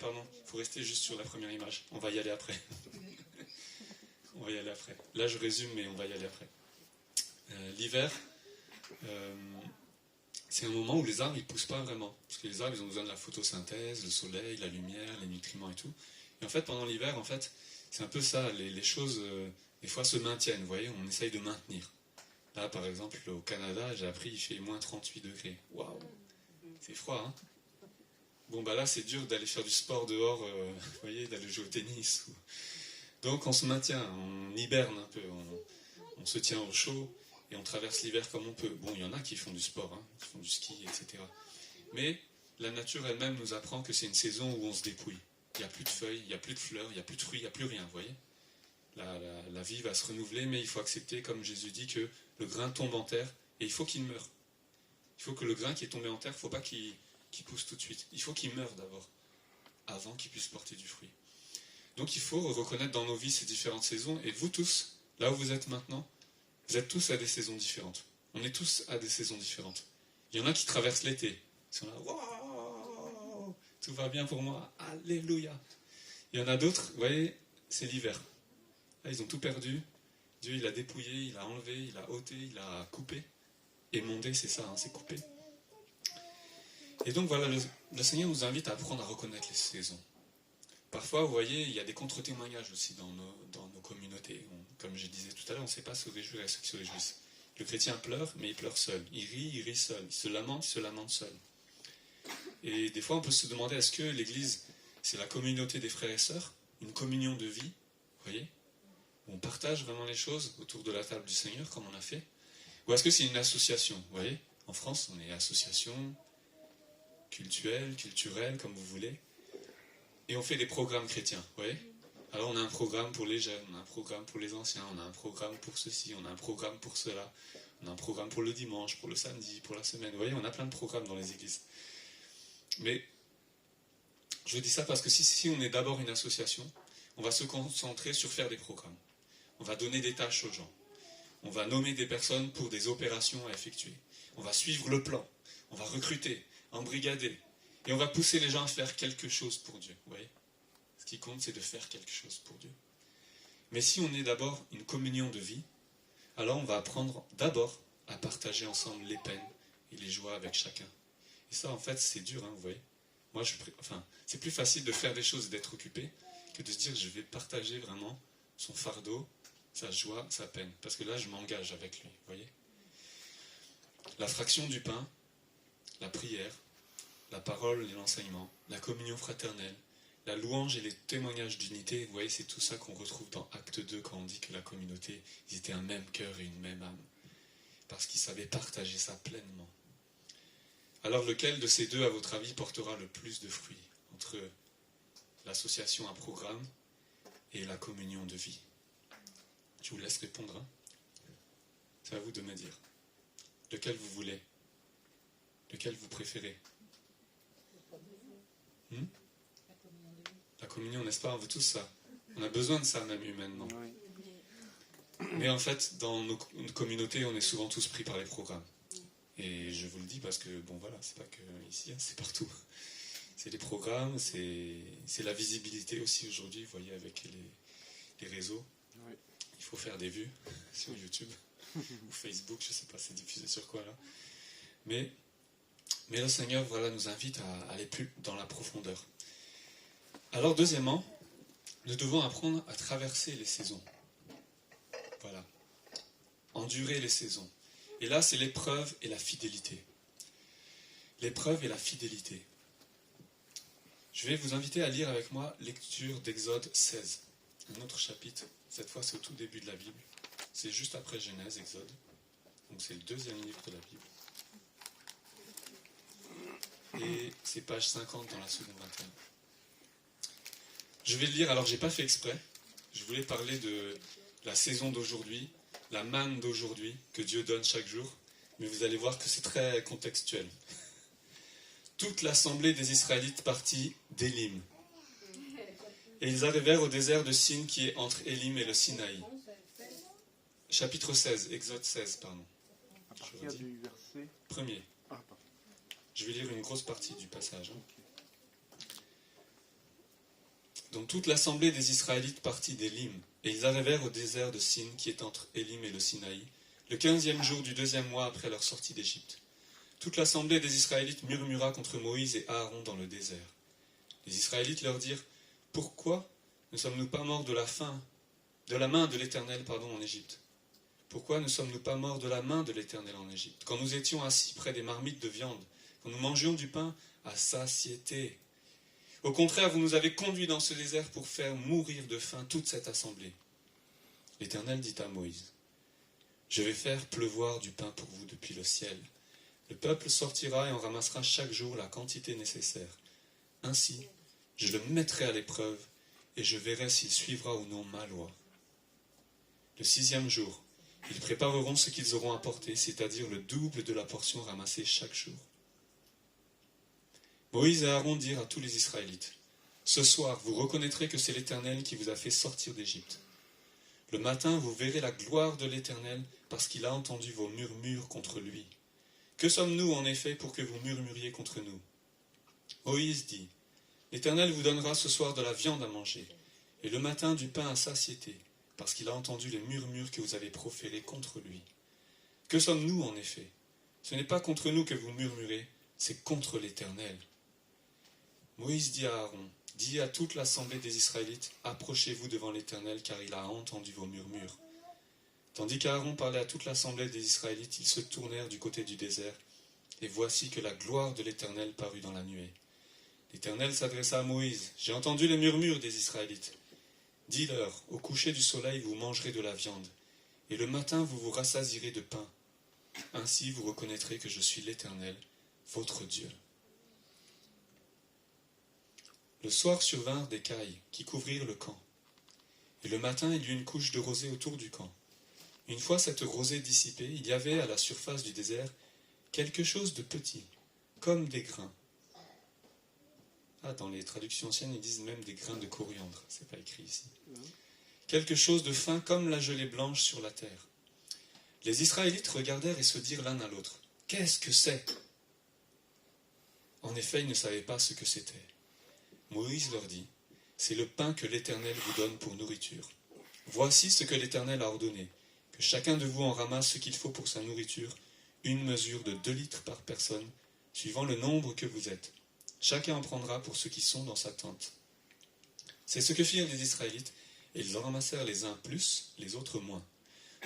juste sur la première image. On va y aller après. On va y aller après. Là, je résume, mais on va y aller après. L'hiver, c'est un moment où les arbres, ils poussent pas vraiment. Parce que les arbres, ils ont besoin de la photosynthèse, le soleil, la lumière, les nutriments et tout. Et en fait, pendant l'hiver, c'est un peu ça. Les choses, des fois, se maintiennent. Vous voyez, on essaye de maintenir. Là, par exemple, au Canada, j'ai appris, il fait moins 38 degrés. Waouh! C'est froid, hein? Bon, là, c'est dur d'aller faire du sport dehors, vous voyez, d'aller jouer au tennis. Donc, on se maintient, on hiberne un peu, on se tient au chaud et on traverse l'hiver comme on peut. Bon, il y en a qui font du sport, hein, qui font du ski, etc. Mais la nature elle-même nous apprend que c'est une saison où on se dépouille. Il n'y a plus de feuilles, il n'y a plus de fleurs, il n'y a plus de fruits, il n'y a plus rien, vous voyez. La vie va se renouveler, mais il faut accepter, comme Jésus dit, que le grain tombe en terre et il faut qu'il meure. Il faut que le grain qui est tombé en terre, il ne faut pas qu'il pousse tout de suite. Il faut qu'il meure d'abord, avant qu'il puisse porter du fruit. Donc il faut reconnaître dans nos vies ces différentes saisons. Et vous tous, là où vous êtes maintenant, vous êtes tous à des saisons différentes. On est tous à des saisons différentes. Il y en a qui traversent l'été. Ils sont là, waouh, tout va bien pour moi, alléluia. Il y en a d'autres, vous voyez, c'est l'hiver. Là, ils ont tout perdu. Dieu, il a dépouillé, il a enlevé, il a ôté, il a coupé. Émondé, c'est ça, hein, c'est coupé. Et donc voilà, le Seigneur nous invite à apprendre à reconnaître les saisons. Parfois, vous voyez, il y a des contre-témoignages aussi dans nos communautés. Comme je disais tout à l'heure, on ne sait pas se réjouir à ceux qui se réjouissent. Le chrétien pleure, mais il pleure seul. Il rit seul. Il se lamente seul. Et des fois, on peut se demander, est-ce que l'Église, c'est la communauté des frères et sœurs, une communion de vie, vous voyez, où on partage vraiment les choses autour de la table du Seigneur, comme on a fait, ou est-ce que c'est une association, vous voyez? En France, on est association culturelle, comme vous voulez, et on fait des programmes chrétiens, vous voyez? Alors on a un programme pour les jeunes, on a un programme pour les anciens, on a un programme pour ceci, on a un programme pour cela, on a un programme pour le dimanche, pour le samedi, pour la semaine, vous voyez, on a plein de programmes dans les églises. Mais je dis ça parce que si on est d'abord une association, on va se concentrer sur faire des programmes. On va donner des tâches aux gens. On va nommer des personnes pour des opérations à effectuer. On va suivre le plan. On va recruter, embrigader. Et on va pousser les gens à faire quelque chose pour Dieu. Vous voyez ? Ce qui compte, c'est de faire quelque chose pour Dieu. Mais si on est d'abord une communion de vie, alors on va apprendre d'abord à partager ensemble les peines et les joies avec chacun. Et ça, en fait, c'est dur, hein, vous voyez. Moi, c'est plus facile de faire des choses et d'être occupé que de se dire je vais partager vraiment son fardeau, sa joie, sa peine. Parce que là, je m'engage avec lui, vous voyez. La fraction du pain, la prière, la parole et l'enseignement, la communion fraternelle, la louange et les témoignages d'unité, vous voyez, c'est tout ça qu'on retrouve dans Acte 2 quand on dit que la communauté, ils étaient un même cœur et une même âme. Parce qu'ils savaient partager ça pleinement. Alors lequel de ces deux, à votre avis, portera le plus de fruits entre l'association à programme et la communion de vie? Je vous laisse répondre. Hein. C'est à vous de me dire. Lequel vous voulez? Lequel vous préférez? La communion, n'est-ce pas? On veut tous ça. On a besoin de ça, même humainement. Mais en fait, dans nos communautés, on est souvent tous pris par les programmes. Et je vous le dis parce que, bon voilà, c'est pas que ici, hein, c'est partout. C'est les programmes, c'est la visibilité aussi aujourd'hui, vous voyez, avec les réseaux. Il faut faire des vues sur YouTube. ou Facebook, je ne sais pas, c'est diffusé sur quoi là. Mais le Seigneur, voilà, nous invite à aller plus dans la profondeur. Alors, deuxièmement, nous devons apprendre à traverser les saisons. Voilà. Endurer les saisons. Et là, c'est l'épreuve et la fidélité. L'épreuve et la fidélité. Je vais vous inviter à lire avec moi lecture d'Exode 16. Un autre chapitre. Cette fois, c'est au tout début de la Bible. C'est juste après Genèse, Exode. Donc, c'est le deuxième livre de la Bible. Et c'est page 50 dans la seconde 21. Je vais le lire, alors j'ai pas fait exprès. Je voulais parler de la saison d'aujourd'hui, la manne d'aujourd'hui que Dieu donne chaque jour. Mais vous allez voir que c'est très contextuel. Toute l'assemblée des Israélites partit d'Élim. Et ils arrivèrent au désert de Sin qui est entre Élim et le Sinaï. Chapitre 16, Exode 16, pardon. À partir du verset... Premier. Ah, pardon. Je vais lire une grosse partie du passage. Donc toute l'assemblée des Israélites partit d'Élim, et ils arrivèrent au désert de Sin, qui est entre Élim et le Sinaï, le 15e jour du 2e mois après leur sortie d'Égypte. Toute l'assemblée des Israélites murmura contre Moïse et Aaron dans le désert. Les Israélites leur dirent, « Pourquoi ne sommes-nous pas morts de la main de l'Éternel, en Égypte ? Pourquoi ne sommes-nous pas morts de la main de l'Éternel en Égypte, quand nous étions assis près des marmites de viande, quand nous mangions du pain à satiété ? Au contraire, vous nous avez conduits dans ce désert pour faire mourir de faim toute cette assemblée. » L'Éternel dit à Moïse, « Je vais faire pleuvoir du pain pour vous depuis le ciel. Le peuple sortira et en ramassera chaque jour la quantité nécessaire. Ainsi, je le mettrai à l'épreuve et je verrai s'il suivra ou non ma loi. Le 6e jour, ils prépareront ce qu'ils auront apporté, c'est-à-dire le double de la portion ramassée chaque jour. » Moïse et Aaron dirent à tous les Israélites, « Ce soir, vous reconnaîtrez que c'est l'Éternel qui vous a fait sortir d'Égypte. Le matin, vous verrez la gloire de l'Éternel parce qu'il a entendu vos murmures contre lui. Que sommes-nous en effet pour que vous murmuriez contre nous ?» Moïse dit, « L'Éternel vous donnera ce soir de la viande à manger, et le matin du pain à satiété, parce qu'il a entendu les murmures que vous avez proférés contre lui. Que sommes-nous en effet? Ce n'est pas contre nous que vous murmurez, c'est contre l'Éternel. » Moïse dit à Aaron, « Dis à toute l'assemblée des Israélites, approchez-vous devant l'Éternel, car il a entendu vos murmures. » Tandis qu'Aaron parlait à toute l'assemblée des Israélites, ils se tournèrent du côté du désert, et voici que la gloire de l'Éternel parut dans la nuée. L'Éternel s'adressa à Moïse, « J'ai entendu les murmures des Israélites. Dis-leur, au coucher du soleil, vous mangerez de la viande, et le matin vous vous rassasirez de pain. Ainsi vous reconnaîtrez que je suis l'Éternel, votre Dieu. » Le soir survinrent des cailles qui couvrirent le camp. Et le matin, il y eut une couche de rosée autour du camp. Une fois cette rosée dissipée, il y avait à la surface du désert quelque chose de petit, comme des grains. Ah, dans les traductions anciennes, ils disent même des grains de coriandre. C'est pas écrit ici. Quelque chose de fin comme la gelée blanche sur la terre. Les Israélites regardèrent et se dirent l'un à l'autre, « Qu'est-ce que c'est ?» En effet, ils ne savaient pas ce que c'était. Moïse leur dit, « C'est le pain que l'Éternel vous donne pour nourriture. Voici ce que l'Éternel a ordonné, que chacun de vous en ramasse ce qu'il faut pour sa nourriture, une mesure de 2 litres par personne, suivant le nombre que vous êtes. Chacun en prendra pour ceux qui sont dans sa tente. » C'est ce que firent les Israélites, et ils en ramassèrent les uns plus, les autres moins.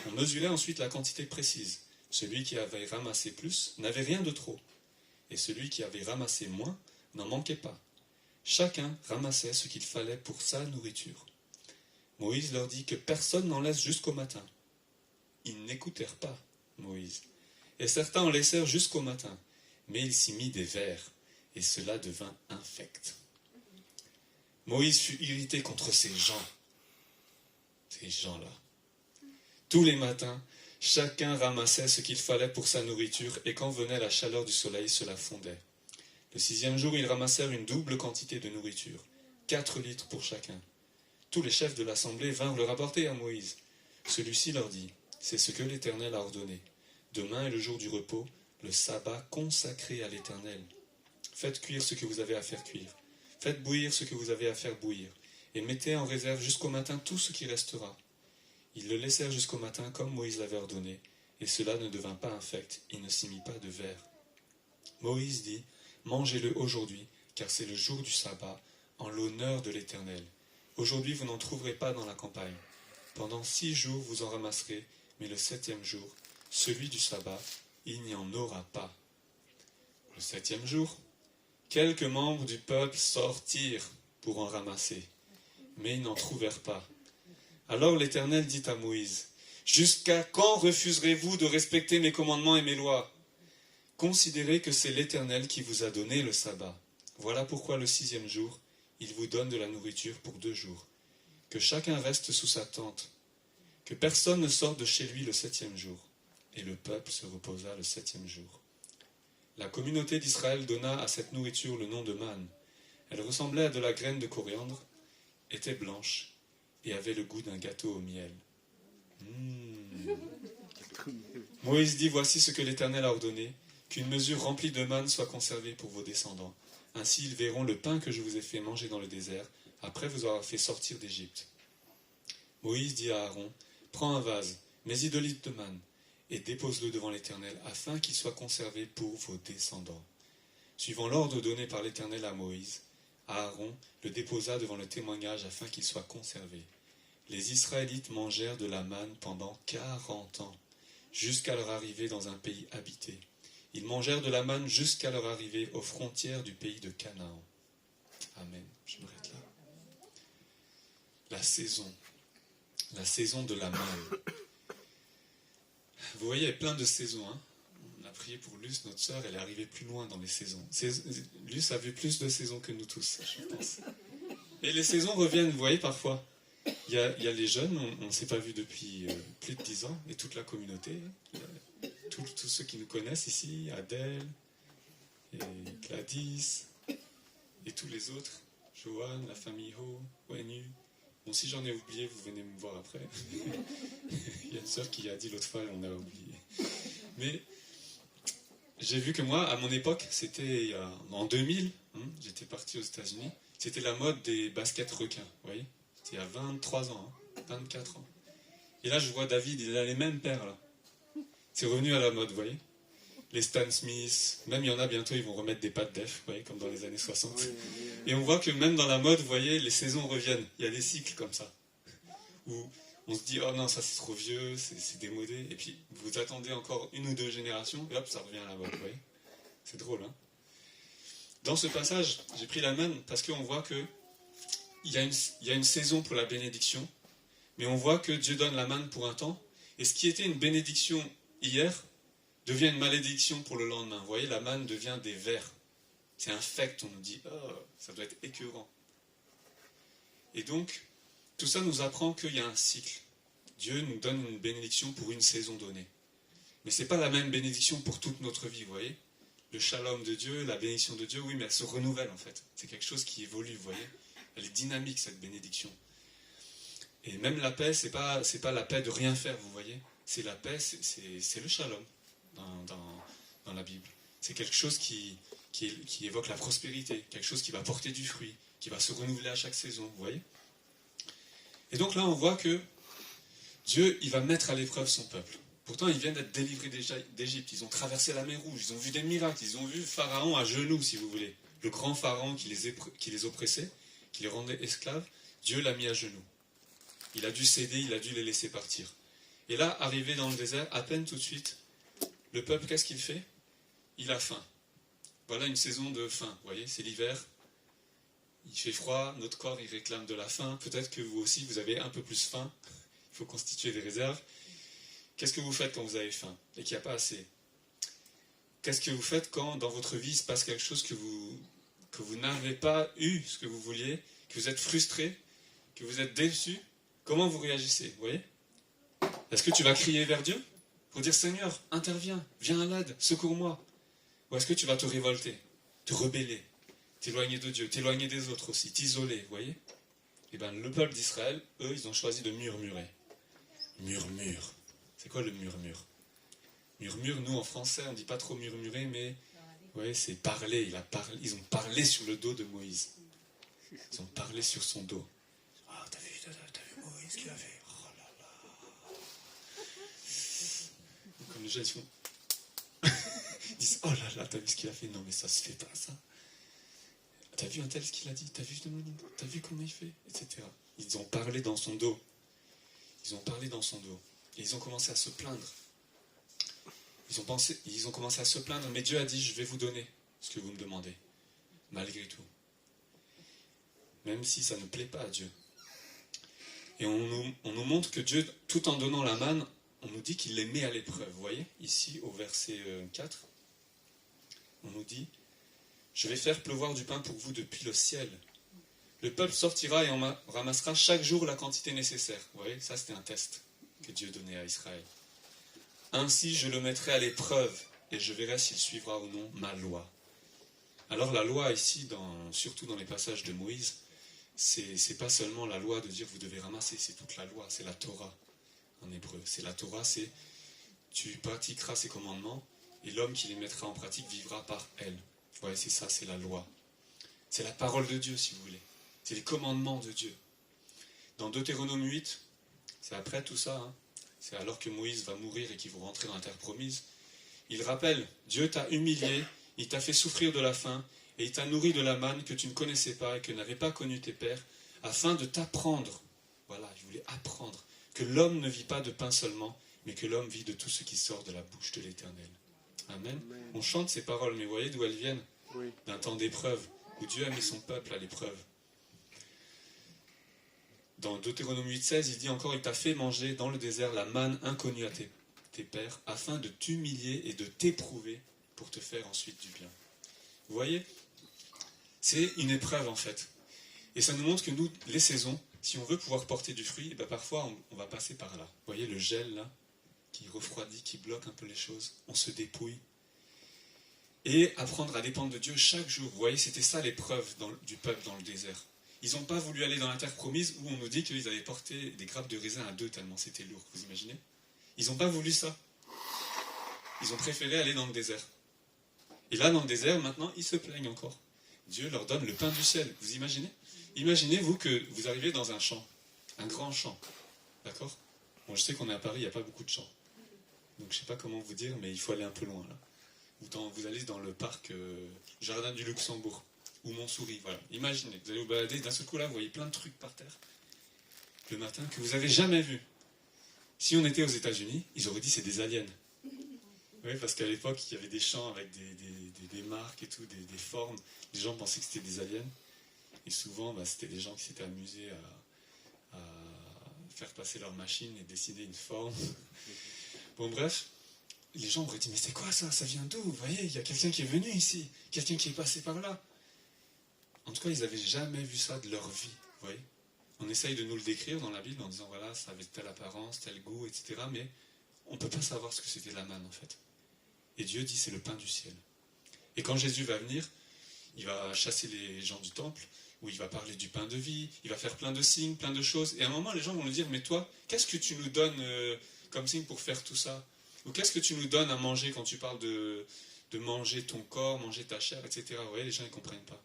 On mesurait ensuite la quantité précise. Celui qui avait ramassé plus n'avait rien de trop, et celui qui avait ramassé moins n'en manquait pas. Chacun ramassait ce qu'il fallait pour sa nourriture. Moïse leur dit que personne n'en laisse jusqu'au matin. Ils n'écoutèrent pas Moïse, et certains en laissèrent jusqu'au matin, mais il s'y mit des vers, et cela devint infect. Moïse fut irrité contre ces gens-là. Tous les matins, chacun ramassait ce qu'il fallait pour sa nourriture, et quand venait la chaleur du soleil, cela fondait. Le 6e jour, ils ramassèrent une double quantité de nourriture, 4 litres pour chacun. Tous les chefs de l'assemblée vinrent le rapporter à Moïse. Celui-ci leur dit, « C'est ce que l'Éternel a ordonné. Demain est le jour du repos, le sabbat consacré à l'Éternel. Faites cuire ce que vous avez à faire cuire. Faites bouillir ce que vous avez à faire bouillir. Et mettez en réserve jusqu'au matin tout ce qui restera. » Ils le laissèrent jusqu'au matin comme Moïse l'avait ordonné, et cela ne devint pas infect, il ne s'y mit pas de verre. Moïse dit, mangez-le aujourd'hui, car c'est le jour du sabbat, en l'honneur de l'Éternel. Aujourd'hui vous n'en trouverez pas dans la campagne. Pendant 6 jours vous en ramasserez, mais le 7e jour, celui du sabbat, il n'y en aura pas. Le 7e jour, quelques membres du peuple sortirent pour en ramasser, mais ils n'en trouvèrent pas. Alors l'Éternel dit à Moïse, « Jusqu'à quand refuserez-vous de respecter mes commandements et mes lois ? Considérez que c'est l'Éternel qui vous a donné le sabbat. Voilà pourquoi le 6e jour, il vous donne de la nourriture pour 2 jours. Que chacun reste sous sa tente, que personne ne sorte de chez lui le 7e jour. » Et le peuple se reposa le 7e jour. La communauté d'Israël donna à cette nourriture le nom de manne. Elle ressemblait à de la graine de coriandre, était blanche et avait le goût d'un gâteau au miel. Moïse dit, voici ce que l'Éternel a ordonné, qu'une mesure remplie de manne soit conservée pour vos descendants. Ainsi ils verront le pain que je vous ai fait manger dans le désert, après vous avoir fait sortir d'Égypte. Moïse dit à Aaron, prends un vase, mets-y de litres de manne, et dépose-le devant l'Éternel, afin qu'il soit conservé pour vos descendants. Suivant l'ordre donné par l'Éternel à Moïse, Aaron le déposa devant le témoignage afin qu'il soit conservé. Les Israélites mangèrent de la manne pendant 40 ans, jusqu'à leur arrivée dans un pays habité. Ils mangèrent de la manne jusqu'à leur arrivée aux frontières du pays de Canaan. Amen. Je m'arrête là. La saison de la manne. Vous voyez, il y a plein de saisons. On a prié pour Luce, notre sœur, elle est arrivée plus loin dans les saisons. Luce a vu plus de saisons que nous tous, je pense. Et les saisons reviennent, vous voyez, parfois. Il y a les jeunes, on ne s'est pas vu depuis plus de 10 ans, et toute la communauté, tous ceux qui nous connaissent ici, Adèle, et Gladys, et tous les autres, Joanne, la famille Ho, Wenu. Bon, si j'en ai oublié, vous venez me voir après. Il y a une sœur qui a dit l'autre fois, on a oublié. Mais j'ai vu que moi, à mon époque, c'était en 2000, j'étais parti aux États-Unis, c'était la mode des baskets requins, vous voyez ? C'était il y a 23 ans, 24 ans. Et là, je vois David, il a les mêmes paires, là. C'est revenu à la mode, vous voyez ? Les Stan Smith, même il y en a bientôt, ils vont remettre des pattes def, vous voyez, comme dans les années 60. Et on voit que même dans la mode, vous voyez, les saisons reviennent. Il y a des cycles comme ça, où on se dit, oh non, ça c'est trop vieux, c'est démodé. Et puis, vous attendez encore 1 ou 2 générations, et hop, ça revient à la mode, vous voyez. C'est drôle, hein ? Dans ce passage, j'ai pris la manne parce qu'on voit que il y a une saison pour la bénédiction, mais on voit que Dieu donne la manne pour un temps, et ce qui était une bénédiction hier devient une malédiction pour le lendemain. Vous voyez, la manne devient des vers. C'est infect, on nous dit, oh, ça doit être écœurant. Et donc, tout ça nous apprend qu'il y a un cycle. Dieu nous donne une bénédiction pour une saison donnée. Mais ce n'est pas la même bénédiction pour toute notre vie, vous voyez. Le shalom de Dieu, la bénédiction de Dieu, oui, mais elle se renouvelle en fait. C'est quelque chose qui évolue, vous voyez. Elle est dynamique, cette bénédiction. Et même la paix, c'est pas la paix de rien faire, vous voyez. C'est la paix, c'est le shalom dans la Bible. C'est quelque chose qui évoque la prospérité, quelque chose qui va porter du fruit, qui va se renouveler à chaque saison, vous voyez. Et donc là, on voit que Dieu, il va mettre à l'épreuve son peuple. Pourtant, ils viennent d'être délivrés d'Égypte, ils ont traversé la mer Rouge, ils ont vu des miracles, ils ont vu Pharaon à genoux, si vous voulez. Le grand Pharaon qui les oppressait, qui les rendait esclaves, Dieu l'a mis à genoux. Il a dû céder, il a dû les laisser partir. Et là, arrivé dans le désert, à peine tout de suite, le peuple, qu'est-ce qu'il fait ? Il a faim. Voilà une saison de faim, vous voyez, c'est l'hiver, il fait froid, notre corps il réclame de la faim, peut-être que vous aussi vous avez un peu plus faim, il faut constituer des réserves. Qu'est-ce que vous faites quand vous avez faim et qu'il n'y a pas assez ? Qu'est-ce que vous faites quand dans votre vie il se passe quelque chose que vous n'avez pas eu ce que vous vouliez, que vous êtes frustré, que vous êtes déçu ? Comment vous réagissez, vous voyez ? Est-ce que tu vas crier vers Dieu pour dire « Seigneur, interviens, viens à l'aide, secours-moi » ? Ou est-ce que tu vas te révolter, te rebeller, t'éloigner de Dieu, t'éloigner des autres aussi, t'isoler, vous voyez ? Eh bien, le peuple d'Israël, eux, ils ont choisi de murmurer. Murmure. C'est quoi le murmure ? Murmure, nous en français, on ne dit pas trop murmurer, mais ouais, c'est parler. Ils ont parlé sur le dos de Moïse. Ils ont parlé sur son dos. Ah, t'as vu Moïse qu'il a fait ? Oh là là. Vous les gens ils font... ils disent, oh là là, t'as vu ce qu'il a fait? Non mais ça se fait pas ça. T'as vu un tel ce qu'il a dit? T'as vu comment il fait? Etc. Ils ont parlé dans son dos. Ils ont parlé dans son dos. Et ils ont commencé à se plaindre. Ils ont commencé à se plaindre, mais Dieu a dit, je vais vous donner ce que vous me demandez. Malgré tout. Même si ça ne plaît pas à Dieu. Et on nous montre que Dieu, tout en donnant la manne, on nous dit qu'il les met à l'épreuve. Vous voyez, ici au verset 4, on nous dit, je vais faire pleuvoir du pain pour vous depuis le ciel. Le peuple sortira et en ramassera chaque jour la quantité nécessaire. Vous voyez, ça c'était un test que Dieu donnait à Israël. Ainsi je le mettrai à l'épreuve et je verrai s'il suivra ou non ma loi. Alors la loi ici, surtout dans les passages de Moïse, c'est pas seulement la loi de dire vous devez ramasser, c'est toute la loi, c'est la Torah en hébreu. C'est la Torah, c'est tu pratiqueras ces commandements et l'homme qui les mettra en pratique vivra par elle. Vous voyez, c'est ça, c'est la loi. C'est la parole de Dieu, si vous voulez. C'est les commandements de Dieu. Dans Deutéronome 8, c'est après tout ça, hein, c'est alors que Moïse va mourir et qu'ils vont rentrer dans la terre promise. Il rappelle, Dieu t'a humilié, il t'a fait souffrir de la faim, et il t'a nourri de la manne que tu ne connaissais pas et que n'avaient pas connu tes pères, afin de t'apprendre, voilà, il voulait apprendre, que l'homme ne vit pas de pain seulement, mais que l'homme vit de tout ce qui sort de la bouche de l'Éternel. Amen. On chante ces paroles, mais vous voyez d'où elles viennent? Oui. D'un temps d'épreuve, où Dieu a mis son peuple à l'épreuve. Dans Deutéronome 8,16, il dit encore, il t'a fait manger dans le désert la manne inconnue à tes pères, afin de t'humilier et de t'éprouver pour te faire ensuite du bien. Vous voyez, c'est une épreuve en fait. Et ça nous montre que nous, les saisons, si on veut pouvoir porter du fruit, ben parfois on va passer par là. Vous voyez le gel là, qui refroidit, qui bloque un peu les choses, on se dépouille. Et apprendre à dépendre de Dieu chaque jour. Vous voyez, c'était ça l'épreuve du peuple dans le désert. Ils n'ont pas voulu aller dans la terre promise où on nous dit qu'ils avaient porté des grappes de raisin à 2 tellement c'était lourd, vous imaginez? Ils n'ont pas voulu ça. Ils ont préféré aller dans le désert. Et là, dans le désert, maintenant, ils se plaignent encore. Dieu leur donne le pain du ciel. Vous imaginez? Imaginez-vous que vous arrivez dans un champ, un grand champ. D'accord? Bon, je sais qu'on est à Paris, il n'y a pas beaucoup de champs. Donc je ne sais pas comment vous dire, mais il faut aller un peu loin là. Vous allez dans le parc Jardin du Luxembourg, ou Montsouris, voilà. Imaginez, vous allez vous balader, d'un seul coup là, vous voyez plein de trucs par terre, le matin, que vous n'avez jamais vu. Si on était aux États-Unis, ils auraient dit c'est des aliens. Oui, parce qu'à l'époque, il y avait des champs avec des marques et tout, des formes. Les gens pensaient que c'était des aliens. Et souvent, c'était des gens qui s'étaient amusés à faire passer leur machine et dessiner une forme. Bon, bref, les gens auraient dit, mais c'est quoi ça? Ça vient d'où? Vous voyez, il y a quelqu'un qui est venu ici, quelqu'un qui est passé par là. En tout cas, ils n'avaient jamais vu ça de leur vie. Vous voyez, on essaye de nous le décrire dans la Bible en disant, voilà, ça avait telle apparence, tel goût, etc. Mais on ne peut pas savoir ce que c'était la manne, en fait. Et Dieu dit, c'est le pain du ciel. Et quand Jésus va venir, il va chasser les gens du temple, où il va parler du pain de vie, il va faire plein de signes, plein de choses. Et à un moment, les gens vont lui dire, mais toi, qu'est-ce que tu nous donnes comme signe pour faire tout ça? Ou qu'est-ce que tu nous donnes à manger quand tu parles de manger ton corps, manger ta chair, etc. Vous voyez, les gens ne comprennent pas.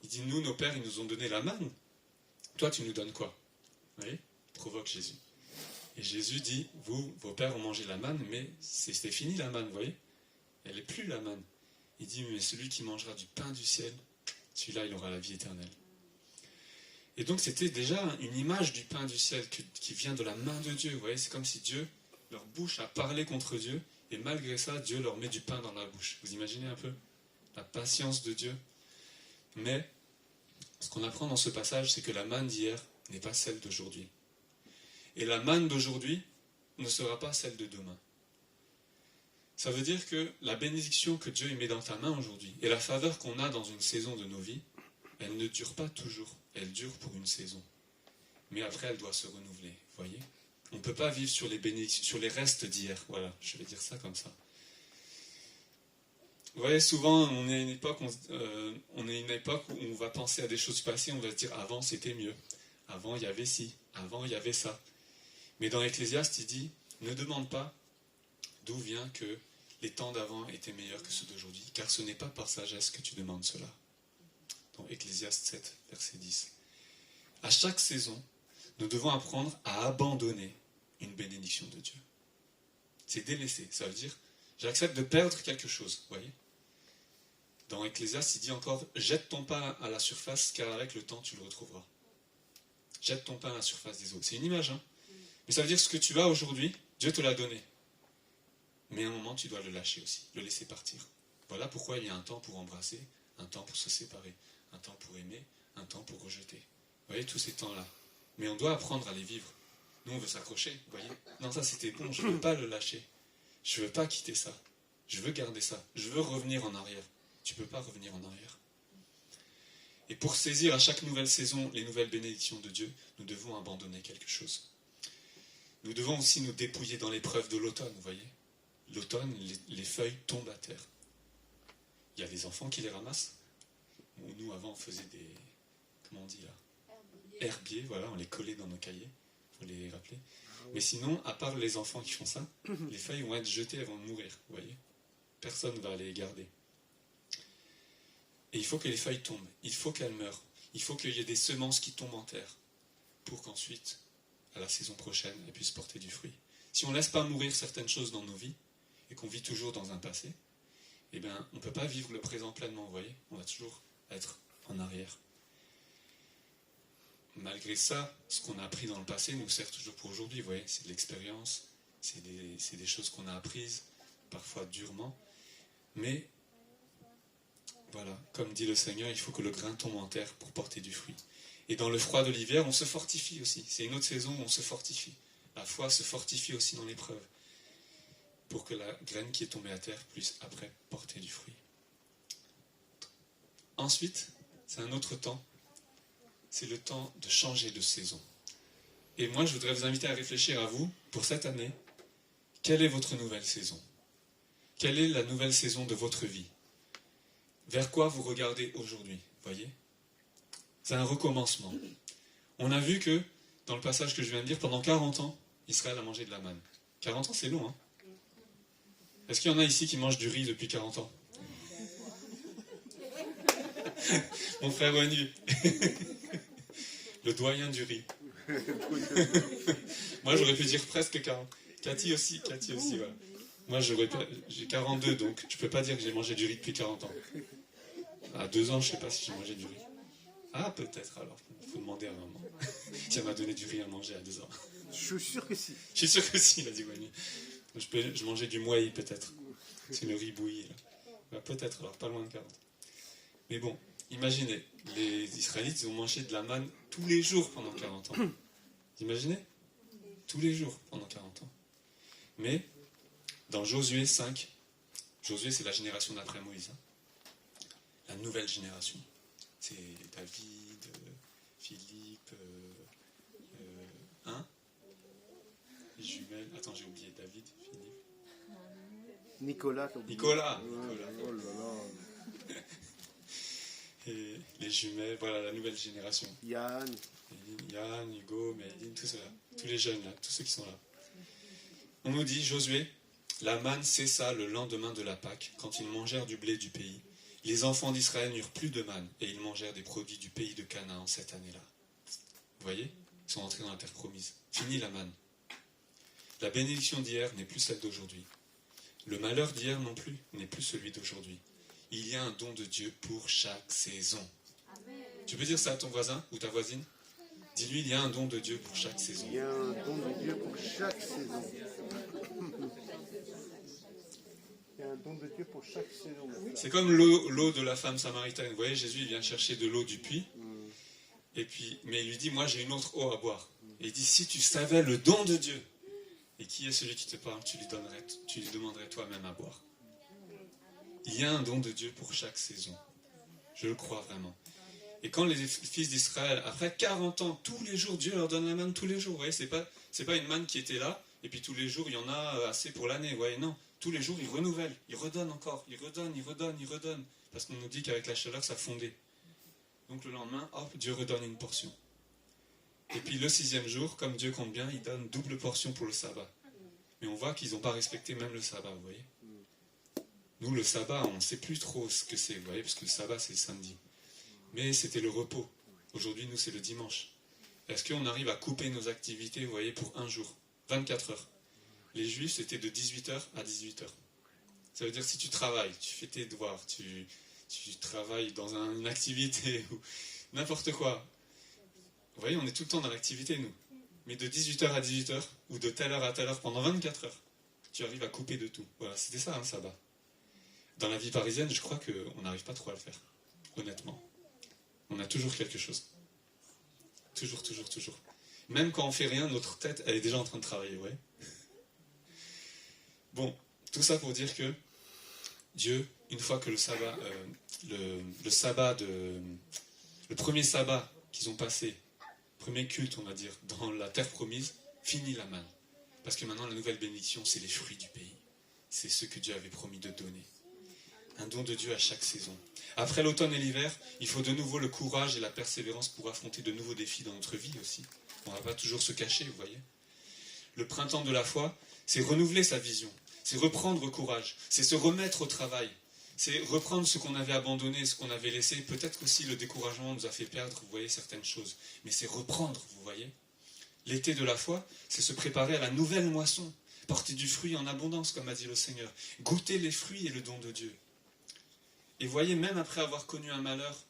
Il dit, nous, nos pères, ils nous ont donné la manne. Toi, tu nous donnes quoi? Vous voyez? Il provoque Jésus. Et Jésus dit, vous, vos pères ont mangé la manne, mais c'était fini la manne, vous voyez? Elle n'est plus la manne. Il dit, mais celui qui mangera du pain du ciel, celui-là, il aura la vie éternelle. Et donc, c'était déjà une image du pain du ciel qui vient de la main de Dieu. Vous voyez, c'est comme si Dieu, leur bouche a parlé contre Dieu, et malgré ça, Dieu leur met du pain dans la bouche. Vous imaginez un peu la patience de Dieu? Mais, ce qu'on apprend dans ce passage, c'est que la manne d'hier n'est pas celle d'aujourd'hui. Et la manne d'aujourd'hui ne sera pas celle de demain. Ça veut dire que la bénédiction que Dieu met dans ta main aujourd'hui, et la faveur qu'on a dans une saison de nos vies, elle ne dure pas toujours, elle dure pour une saison. Mais après, elle doit se renouveler, vous voyez? On ne peut pas vivre sur les bénédictions, sur les restes d'hier, voilà, je vais dire ça comme ça. Vous voyez, souvent, on est à une époque où on va penser à des choses passées, on va se dire, avant c'était mieux, avant il y avait ci, avant il y avait ça. Mais dans Ecclésiaste, il dit, ne demande pas d'où vient que les temps d'avant étaient meilleurs que ceux d'aujourd'hui, car ce n'est pas par sagesse que tu demandes cela. Dans Ecclésiaste 7, verset 10. À chaque saison, nous devons apprendre à abandonner une bénédiction de Dieu. C'est délaisser. Ça veut dire, j'accepte de perdre quelque chose. Vous voyez ? Dans Ecclésiaste, il dit encore, jette ton pain à la surface, car avec le temps, tu le retrouveras. Jette ton pain à la surface des eaux. C'est une image, hein ? Mais ça veut dire ce que tu as aujourd'hui, Dieu te l'a donné. Mais à un moment, tu dois le lâcher aussi, le laisser partir. Voilà pourquoi il y a un temps pour embrasser, un temps pour se séparer, un temps pour aimer, un temps pour rejeter. Vous voyez, tous ces temps-là. Mais on doit apprendre à les vivre. Nous, on veut s'accrocher, vous voyez. Non, ça c'était bon, je ne veux pas le lâcher. Je ne veux pas quitter ça. Je veux garder ça. Je veux revenir en arrière. Tu ne peux pas revenir en arrière. Et pour saisir à chaque nouvelle saison les nouvelles bénédictions de Dieu, nous devons abandonner quelque chose. Nous devons aussi nous dépouiller dans l'épreuve de l'automne, vous voyez. L'automne, les feuilles tombent à terre. Il y a des enfants qui les ramassent. Nous, avant, on faisait des... Comment on dit là ? Herbiers, voilà, on les collait dans nos cahiers. Il faut les rappeler. Mais sinon, à part les enfants qui font ça, les feuilles vont être jetées, elles vont mourir, vous voyez. Personne ne va les garder. Et il faut que les feuilles tombent, il faut qu'elles meurent, il faut qu'il y ait des semences qui tombent en terre, pour qu'ensuite, à la saison prochaine, elles puissent porter du fruit. Si on ne laisse pas mourir certaines choses dans nos vies, et qu'on vit toujours dans un passé, eh bien, on ne peut pas vivre le présent pleinement, vous voyez. On va toujours être en arrière. Malgré ça, ce qu'on a appris dans le passé nous sert toujours pour aujourd'hui, vous voyez. C'est de l'expérience, c'est des choses qu'on a apprises, parfois durement, mais voilà, comme dit le Seigneur, il faut que le grain tombe en terre pour porter du fruit. Et dans le froid de l'hiver, on se fortifie aussi. C'est une autre saison où on se fortifie. La foi se fortifie aussi dans l'épreuve, pour que la graine qui est tombée à terre puisse après porter du fruit. Ensuite, c'est un autre temps. C'est le temps de changer de saison. Et moi, je voudrais vous inviter à réfléchir à vous, pour cette année, quelle est votre nouvelle saison ? Quelle est la nouvelle saison de votre vie ? Vers quoi vous regardez aujourd'hui, voyez ? C'est un recommencement. On a vu que, dans le passage que je viens de dire, pendant 40 ans, Israël a mangé de la manne. 40 ans, c'est long, hein ? Est-ce qu'il y en a ici qui mangent du riz depuis 40 ans ? Mon frère Wanu, le doyen du riz. Moi, j'aurais pu dire presque 40. Cathy aussi, voilà. Moi, j'ai 42, donc je ne peux pas dire que j'ai mangé du riz depuis 40 ans. À 2 ans, je ne sais pas si j'ai mangé du riz. Ah, peut-être alors. Il faut demander à maman. Si elle m'a donné du riz à manger à 2 ans. Je suis sûr que si. Je suis sûr que si, il a dit Wanu. Je mangeais du mouaï, peut-être. C'est le riz bouilli, là. Bah, peut-être, alors pas loin de 40. Mais bon, imaginez, les Israélites, ils ont mangé de la manne tous les jours pendant 40 ans. Vous imaginez ? Tous les jours pendant 40 ans. Mais, dans Josué 5, Josué, c'est la génération d'après Moïse. Hein. La nouvelle génération. C'est David, Philippe, les jumelles. Attends, j'ai oublié David, Philippe. Nicolas. Nicolas. Oh là là. Et les jumelles, voilà la nouvelle génération. Yann, Hugo, Méline, tout cela. Tous les jeunes là, tous ceux qui sont là. On nous dit, Josué, la manne cessa le lendemain de la Pâque, quand ils mangèrent du blé du pays. Les enfants d'Israël n'eurent plus de manne, et ils mangèrent des produits du pays de Canaan cette année-là. Vous voyez ? Ils sont entrés dans la terre promise. Fini la manne. La bénédiction d'hier n'est plus celle d'aujourd'hui. Le malheur d'hier non plus n'est plus celui d'aujourd'hui. Il y a un don de Dieu pour chaque saison. Amen. Tu peux dire ça à ton voisin ou ta voisine ? Dis-lui, il y a un don de Dieu pour chaque saison. il y a un don de Dieu pour chaque saison. Il y a un don de Dieu pour chaque saison. C'est comme l'eau de la femme samaritaine. Vous voyez, Jésus il vient chercher de l'eau du puits. Et puis, mais il lui dit, moi j'ai une autre eau à boire. Et il dit, si tu savais le don de Dieu, et qui est celui qui te parle, tu lui demanderais toi-même à boire. Il y a un don de Dieu pour chaque saison. Je le crois vraiment. Et quand les fils d'Israël, après 40 ans, tous les jours, Dieu leur donne la manne tous les jours. Vous voyez, c'est pas une manne qui était là, et puis tous les jours, il y en a assez pour l'année. Vous voyez, non. Tous les jours, ils renouvellent, ils redonnent encore, ils redonnent. Parce qu'on nous dit qu'avec la chaleur, ça fondait. Donc le lendemain, hop, Dieu redonne une portion. Et puis le 6e jour, comme Dieu compte bien, il donne double portion pour le sabbat. Mais on voit qu'ils n'ont pas respecté même le sabbat, vous voyez. Nous, le sabbat, on ne sait plus trop ce que c'est, vous voyez, parce que le sabbat, c'est le samedi. Mais c'était le repos. Aujourd'hui, nous, c'est le dimanche. Est-ce qu'on arrive à couper nos activités, vous voyez, pour un jour, 24 heures ? les Juifs, c'était de 18h à 18h. Ça veut dire si tu travailles, tu fais tes devoirs, tu travailles dans une activité ou n'importe quoi. Vous voyez, on est tout le temps dans l'activité, nous. Mais de 18h à 18h, ou de telle heure à telle heure, pendant 24 heures, tu arrives à couper de tout. Voilà, c'était ça, un sabbat. Dans la vie parisienne, je crois qu'on n'arrive pas trop à le faire, honnêtement. On a toujours quelque chose. Toujours. Même quand on fait rien, notre tête, elle est déjà en train de travailler, ouais. Bon, tout ça pour dire que Dieu, une fois que le premier sabbat qu'ils ont passé, premier culte, on va dire, dans la terre promise, finit la manne. Parce que maintenant, la nouvelle bénédiction, c'est les fruits du pays. C'est ce que Dieu avait promis de donner. Un don de Dieu à chaque saison. Après l'automne et l'hiver, il faut de nouveau le courage et la persévérance pour affronter de nouveaux défis dans notre vie aussi. On ne va pas toujours se cacher, vous voyez. Le printemps de la foi, c'est renouveler sa vision. C'est reprendre courage. C'est se remettre au travail. C'est reprendre ce qu'on avait abandonné, ce qu'on avait laissé. Peut-être qu'aussi le découragement nous a fait perdre, vous voyez, certaines choses. Mais c'est reprendre, vous voyez. L'été de la foi, c'est se préparer à la nouvelle moisson. Porter du fruit en abondance, comme a dit le Seigneur. Goûter les fruits et le don de Dieu. Et voyez, même après avoir connu un malheur,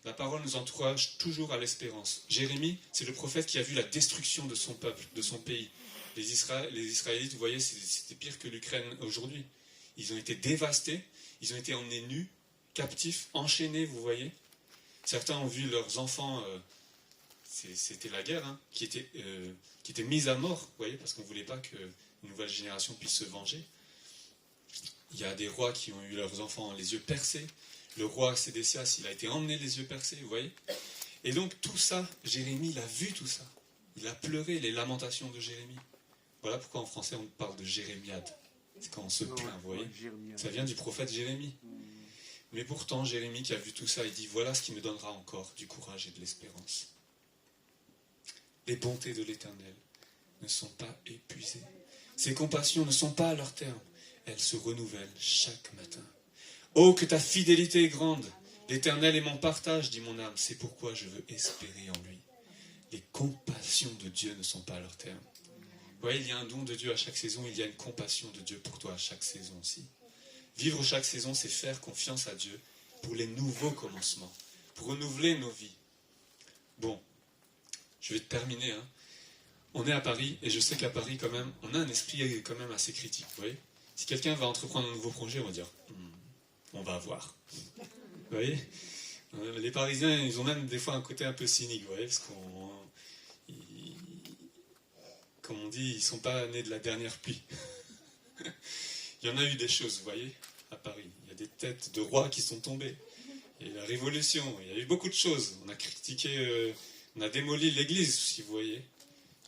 la parole nous encourage toujours à l'espérance. Jérémie, c'est le prophète qui a vu la destruction de son peuple, de son pays. Les Israélites, vous voyez, c'était pire que l'Ukraine aujourd'hui. Ils ont été dévastés, ils ont été emmenés nus, captifs, enchaînés, vous voyez. Certains ont vu leurs enfants, c'était la guerre, hein, qui étaient mis à mort, vous voyez, parce qu'on ne voulait pas qu'une nouvelle génération puisse se venger. Il y a des rois qui ont eu leurs enfants les yeux percés. Le roi Sédécias, il a été emmené les yeux percés, vous voyez. Et donc tout ça, Jérémie, il a vu tout ça. Il a pleuré les lamentations de Jérémie. Voilà pourquoi en français on parle de jérémiade. C'est quand on se plaint, vous voyez. Ça vient du prophète Jérémie. Mais pourtant, Jérémie qui a vu tout ça, il dit, voilà ce qui me donnera encore du courage et de l'espérance. Les bontés de l'Éternel ne sont pas épuisées. Ses compassions ne sont pas à leur terme. Elles se renouvellent chaque matin. Oh, que ta fidélité est grande. L'Éternel est mon partage, dit mon âme. C'est pourquoi je veux espérer en lui. Les compassions de Dieu ne sont pas à leur terme. Vous voyez, il y a un don de Dieu à chaque saison. Il y a une compassion de Dieu pour toi à chaque saison aussi. Vivre chaque saison, c'est faire confiance à Dieu pour les nouveaux commencements, pour renouveler nos vies. Bon, je vais terminer. Hein. On est à Paris, et je sais qu'à Paris, quand même, on a un esprit quand même assez critique, vous voyez. Si quelqu'un va entreprendre un nouveau projet, on va dire, on va voir. Vous voyez, les Parisiens, ils ont même des fois un côté un peu cynique, vous voyez, parce comme on dit, ils ne sont pas nés de la dernière pluie. Il y en a eu des choses, vous voyez, à Paris. Il y a des têtes de rois qui sont tombées. Il y a eu la Révolution, il y a eu beaucoup de choses. On a critiqué, on a démoli l'Église, si vous voyez.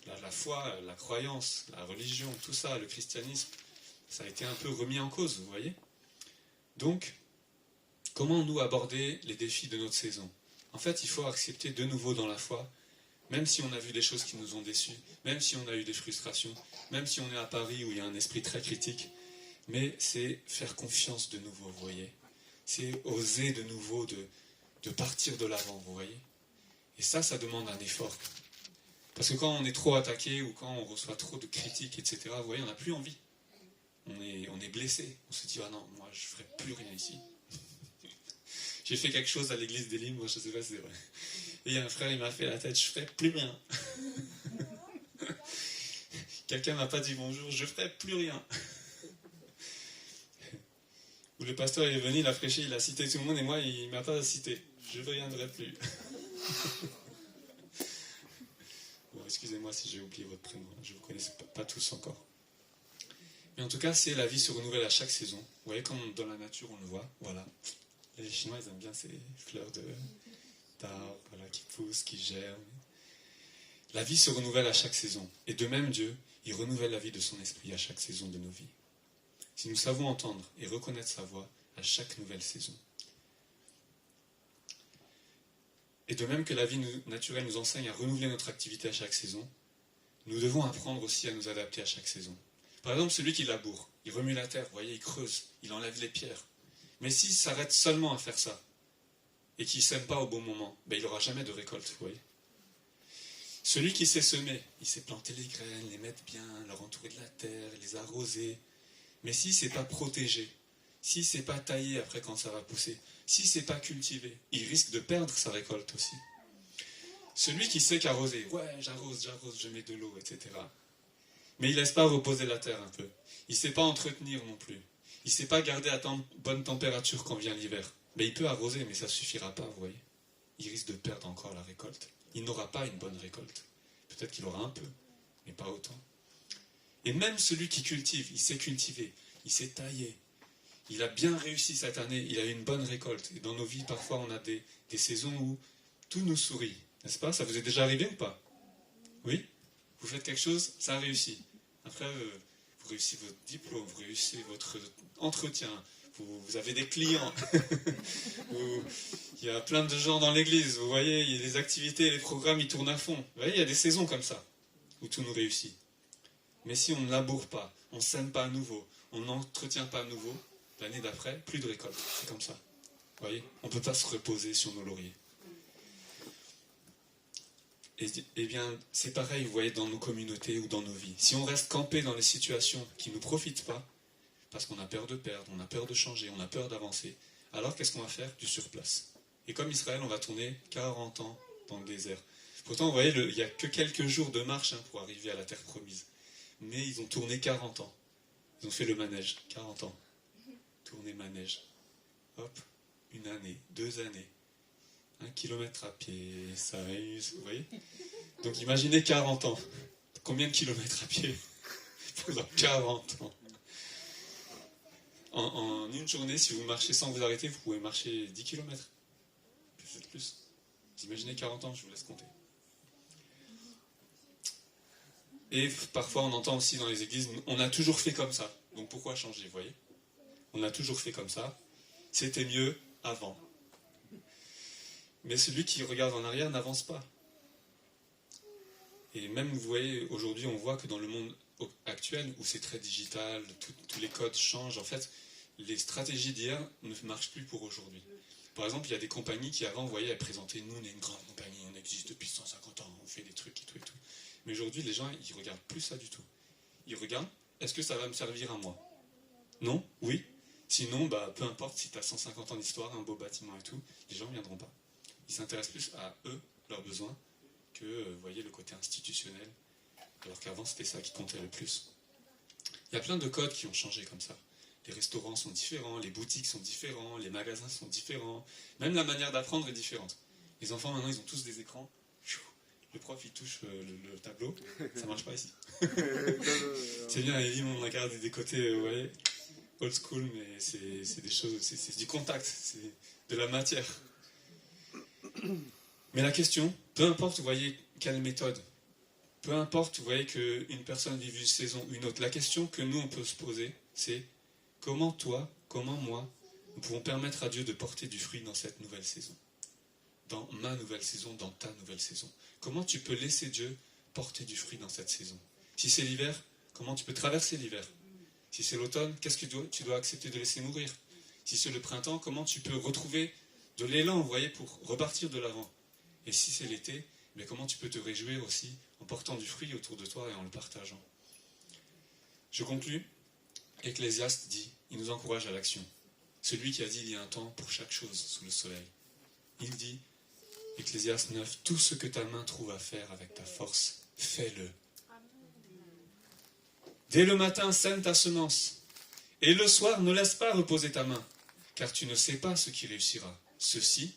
La foi, la croyance, la religion, tout ça, le christianisme, ça a été un peu remis en cause, vous voyez. Donc, comment nous aborder les défis de notre saison? En fait, il faut accepter de nouveau dans la foi, même si on a vu des choses qui nous ont déçus, même si on a eu des frustrations, même si on est à Paris où il y a un esprit très critique, mais c'est faire confiance de nouveau, vous voyez. C'est oser de nouveau de partir de l'avant, vous voyez. Et ça demande un effort. Parce que quand on est trop attaqué ou quand on reçoit trop de critiques, etc., vous voyez, on n'a plus envie. On est blessé. On se dit, ah non, moi je ne ferai plus rien ici. J'ai fait quelque chose à l'église des Limes, moi je ne sais pas si c'est vrai. Et il y a un frère, il m'a fait la tête, je ne ferai plus rien. Quelqu'un m'a pas dit bonjour, je ne ferai plus rien. Ou le pasteur est venu, il a prêché, il a cité tout le monde et moi il ne m'a pas cité. Je ne reviendrai plus. Bon, excusez-moi si j'ai oublié votre prénom, je ne vous connais pas tous encore. Mais en tout cas, c'est la vie se renouvelle à chaque saison. Vous voyez, comme dans la nature, on le voit. Voilà. Les Chinois, ils aiment bien ces fleurs d'arbres voilà, qui poussent, qui germent. La vie se renouvelle à chaque saison. Et de même, Dieu, il renouvelle la vie de son esprit à chaque saison de nos vies. Si nous savons entendre et reconnaître sa voix à chaque nouvelle saison. Et de même que la vie naturelle nous enseigne à renouveler notre activité à chaque saison, nous devons apprendre aussi à nous adapter à chaque saison. Par exemple, celui qui laboure, il remue la terre, vous voyez, il creuse, il enlève les pierres. Mais s'il s'arrête seulement à faire ça, et qu'il ne sème pas au bon moment, ben il n'aura jamais de récolte, vous voyez. Celui qui sait semer, il sait planter les graines, les mettre bien, leur entourer de la terre, les arroser. Mais s'il ne sait pas protéger, s'il ne sait pas tailler après quand ça va pousser, s'il ne sait pas cultiver, il risque de perdre sa récolte aussi. Celui qui sait qu'arroser, ouais, j'arrose, je mets de l'eau, etc. Mais il ne laisse pas reposer la terre un peu. Il ne sait pas entretenir non plus. Il ne sait pas garder à bonne température quand vient l'hiver. Mais il peut arroser, mais ça ne suffira pas, vous voyez. Il risque de perdre encore la récolte. Il n'aura pas une bonne récolte. Peut-être qu'il aura un peu, mais pas autant. Et même celui qui cultive, il sait cultiver, il sait tailler. Il a bien réussi cette année, il a eu une bonne récolte. Et dans nos vies, parfois, on a des saisons où tout nous sourit. N'est-ce pas? Ça vous est déjà arrivé ou pas? Oui? Vous faites quelque chose, ça a réussi. Après, vous réussissez votre diplôme, vous réussissez votre entretien, vous avez des clients. Il y a plein de gens dans l'église, vous voyez, il y a des activités, les programmes, ils tournent à fond. Vous voyez, il y a des saisons comme ça, où tout nous réussit. Mais si on ne laboure pas, on ne sème pas à nouveau, on n'entretient pas à nouveau, l'année d'après, plus de récolte. C'est comme ça. Vous voyez, on ne peut pas se reposer sur nos lauriers. Eh bien, c'est pareil, vous voyez, dans nos communautés ou dans nos vies. Si on reste campé dans les situations qui ne nous profitent pas, parce qu'on a peur de perdre, on a peur de changer, on a peur d'avancer, alors qu'est-ce qu'on va faire? Du surplace. Et comme Israël, on va tourner 40 ans dans le désert. Pourtant, vous voyez, il n'y a que quelques jours de marche pour arriver à la terre promise. Mais ils ont tourné 40 ans. Ils ont fait le manège, 40 ans. Tourner manège. Hop, 1 année, 2 années. 1 kilomètre à pied, ça réussit, vous voyez? Donc imaginez 40 ans. Combien de kilomètres à pied? Pendant 40 ans. En une journée, si vous marchez sans vous arrêter, vous pouvez marcher 10 kilomètres. Peut-être plus. Vous imaginez 40 ans, je vous laisse compter. Et parfois, on entend aussi dans les églises, on a toujours fait comme ça. Donc pourquoi changer, vous voyez? On a toujours fait comme ça. C'était mieux avant. Mais celui qui regarde en arrière n'avance pas. Et même, vous voyez, aujourd'hui, on voit que dans le monde actuel, où c'est très digital, tous les codes changent, en fait, les stratégies d'hier ne marchent plus pour aujourd'hui. Par exemple, il y a des compagnies qui avant, vous voyez, elles présentaient, nous, on est une grande compagnie, on existe depuis 150 ans, on fait des trucs et tout et tout. Mais aujourd'hui, les gens, ils ne regardent plus ça du tout. Ils regardent, est-ce que ça va me servir à moi? Non? Oui? Sinon, peu importe si tu as 150 ans d'histoire, un beau bâtiment et tout, les gens ne viendront pas. Ils s'intéressent plus à eux, leurs besoins, que, vous voyez, le côté institutionnel, alors qu'avant, c'était ça qui comptait le plus. Il y a plein de codes qui ont changé comme ça. Les restaurants sont différents, les boutiques sont différents, les magasins sont différents, même la manière d'apprendre est différente. Les enfants, maintenant, ils ont tous des écrans. Le prof, il touche le tableau, ça marche pas ici. C'est bien, on a gardé des côtés, vous voyez, old school, mais c'est des choses, c'est du contact, c'est de la matière. Mais la question, peu importe, vous voyez, quelle méthode, peu importe, vous voyez, qu'une personne vive une saison ou une autre, la question que nous, on peut se poser, c'est comment toi, comment moi, nous pouvons permettre à Dieu de porter du fruit dans cette nouvelle saison. Dans ma nouvelle saison, dans ta nouvelle saison. Comment tu peux laisser Dieu porter du fruit dans cette saison? Si c'est l'hiver, comment tu peux traverser l'hiver? Si c'est l'automne, qu'est-ce que tu dois accepter de laisser mourir? Si c'est le printemps, comment tu peux retrouver de l'élan, vous voyez, pour repartir de l'avant? Et si c'est l'été, mais comment tu peux te réjouir aussi en portant du fruit autour de toi et en le partageant? Je conclus. Ecclésiaste dit, il nous encourage à l'action. Celui qui a dit il y a un temps pour chaque chose sous le soleil. Il dit, Ecclésiaste 9, tout ce que ta main trouve à faire avec ta force, fais-le. Dès le matin, sème ta semence. Et le soir, ne laisse pas reposer ta main, car tu ne sais pas ce qui réussira, ceci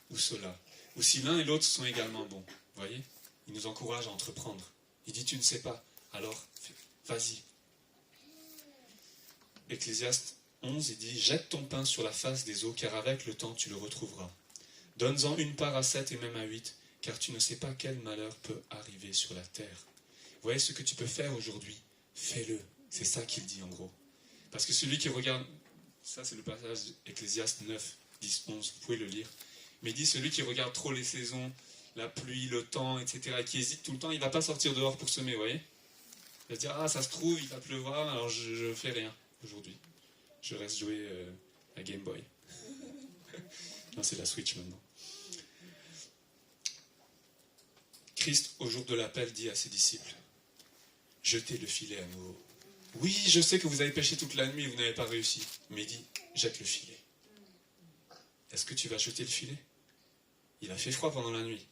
ou cela. Ou si l'un et l'autre sont également bons. Vous voyez? Il nous encourage à entreprendre. Il dit, tu ne sais pas, alors vas-y. Ecclésiaste 11, il dit, jette ton pain sur la face des eaux, car avec le temps tu le retrouveras. Donne-en une part à 7 et même à 8, car tu ne sais pas quel malheur peut arriver sur la terre. Vous voyez ce que tu peux faire aujourd'hui? Fais-le. C'est ça qu'il dit en gros. Parce que celui qui regarde, ça c'est le passage Ecclésiaste 9, 10, 11, vous pouvez le lire. Mais il dit, celui qui regarde trop les saisons, la pluie, le temps, etc., et qui hésite tout le temps, il ne va pas sortir dehors pour semer, vous voyez? Il va se dire, ah ça se trouve, il va pleuvoir, alors je ne fais rien aujourd'hui. Je reste jouer à Game Boy. Non, c'est la Switch maintenant. Christ, au jour de l'appel, dit à ses disciples, « Jetez le filet à nouveau. Oui, je sais que vous avez pêché toute la nuit et vous n'avez pas réussi. » Mais il dit, « Jette le filet. » Est-ce que tu vas jeter le filet? Il a fait froid pendant la nuit.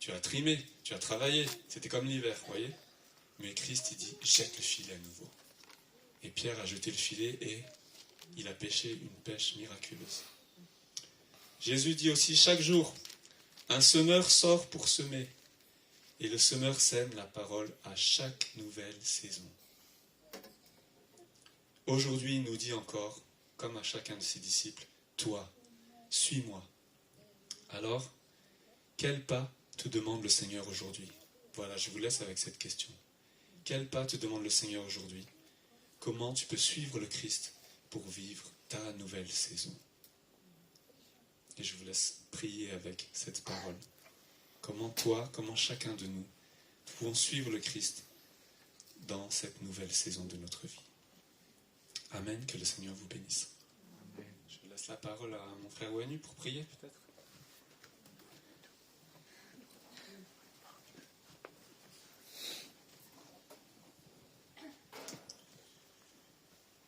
Tu as trimé, tu as travaillé. C'était comme l'hiver, vous voyez? Mais Christ, il dit, jette le filet à nouveau. Et Pierre a jeté le filet et il a pêché une pêche miraculeuse. Jésus dit aussi, chaque jour, un semeur sort pour semer. Et le semeur sème la parole à chaque nouvelle saison. Aujourd'hui, il nous dit encore, comme à chacun de ses disciples, toi, suis-moi. Alors, quel pas te demande le Seigneur aujourd'hui? Voilà, je vous laisse avec cette question. Quel pas te demande le Seigneur aujourd'hui? Comment tu peux suivre le Christ pour vivre ta nouvelle saison? Et je vous laisse prier avec cette parole. Comment toi, comment chacun de nous pouvons suivre le Christ dans cette nouvelle saison de notre vie. Amen, que le Seigneur vous bénisse. Je laisse la parole à mon frère Ouenu pour prier peut-être.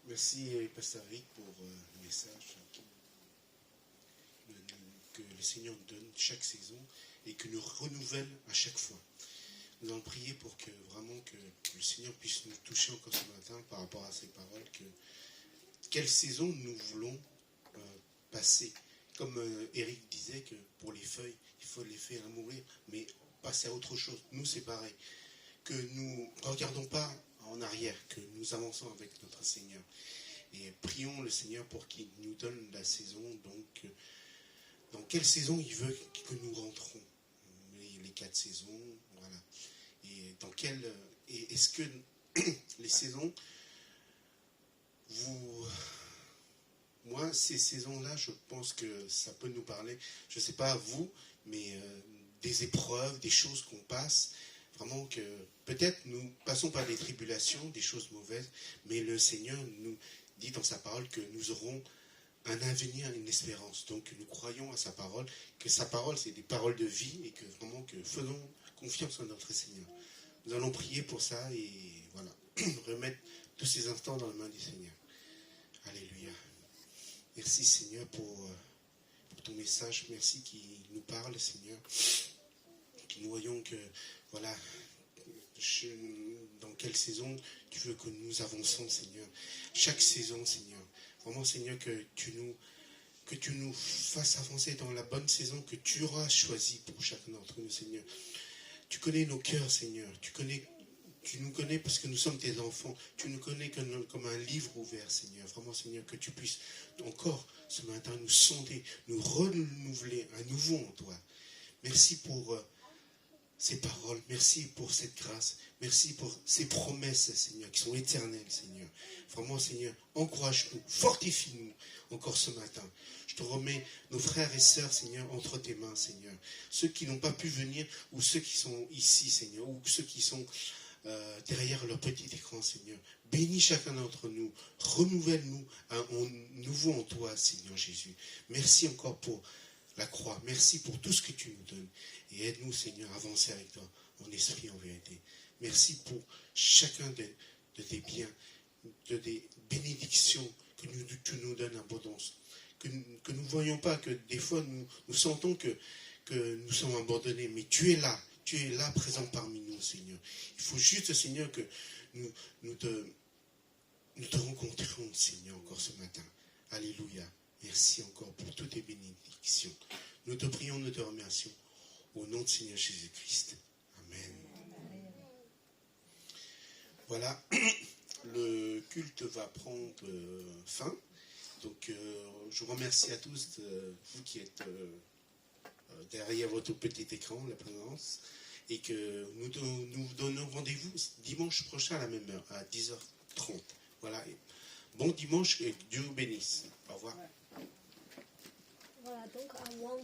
Merci, Pasteur Rick, pour le message que le Seigneur nous donne chaque saison et que nous renouvelle à chaque fois. Nous allons prier pour que vraiment que le Seigneur puisse nous toucher encore ce matin par rapport à ces paroles. Quelle saison nous voulons passer? Comme Eric disait que pour les feuilles, il faut les faire mourir, mais passer à autre chose. Nous, c'est pareil. Que nous ne regardons pas en arrière, que nous avançons avec notre Seigneur. Et prions le Seigneur pour qu'il nous donne la saison. Donc, dans quelle saison il veut que nous rentrons? Les 4 saisons, voilà. Et dans quelle... est-ce que les saisons, moi, ces saisons-là, je pense que ça peut nous parler, je ne sais pas à vous, mais des épreuves, des choses qu'on passe, vraiment que peut-être nous passons par des tribulations, des choses mauvaises, mais le Seigneur nous dit dans sa parole que nous aurons un avenir, une espérance. Donc nous croyons à sa parole, que sa parole c'est des paroles de vie et que vraiment que faisons confiance en notre Seigneur. Nous allons prier pour ça et voilà, remettre tous ces instants dans la main du Seigneur. Alléluia. Merci Seigneur pour ton message. Merci qu'il nous parle, Seigneur. Que nous voyons que, voilà, dans quelle saison tu veux que nous avançons, Seigneur. Chaque saison, Seigneur. Vraiment, Seigneur, que tu nous fasses avancer dans la bonne saison que tu auras choisie pour chacun d'entre nous, Seigneur. Tu connais nos cœurs, Seigneur. Tu nous connais parce que nous sommes tes enfants. Tu nous connais comme un livre ouvert, Seigneur. Vraiment, Seigneur, que tu puisses encore ce matin nous sonder, nous renouveler à nouveau en toi. Merci pour ces paroles. Merci pour cette grâce. Merci pour ces promesses, Seigneur, qui sont éternelles, Seigneur. Vraiment, Seigneur, encourage-nous, fortifie-nous encore ce matin. Je te remets nos frères et sœurs, Seigneur, entre tes mains, Seigneur. Ceux qui n'ont pas pu venir ou ceux qui sont ici, Seigneur, ou ceux qui sont derrière leur petit écran, Seigneur. Bénis chacun d'entre nous. Renouvelle-nous nouveau en toi, Seigneur Jésus. Merci encore pour la croix. Merci pour tout ce que tu nous donnes. Et aide-nous, Seigneur, à avancer avec toi, en esprit, en vérité. Merci pour chacun de tes biens, de tes bénédictions que tu nous donnes en abondance. Que nous ne voyons pas, que des fois nous sentons que nous sommes abandonnés, mais tu es là. Tu es là, présent parmi nous, Seigneur. Il faut juste, Seigneur, que nous te rencontrions, Seigneur, encore ce matin. Alléluia. Merci encore pour toutes tes bénédictions. Nous te prions, nous te remercions. Au nom de Seigneur Jésus-Christ. Amen. Voilà, le culte va prendre fin. Donc, je vous remercie à tous, vous qui êtes derrière votre petit écran, la présence, et que nous donnons rendez-vous dimanche prochain à la même heure, à 10h30. Voilà, bon dimanche et Dieu vous bénisse. Au revoir. Voilà, donc avant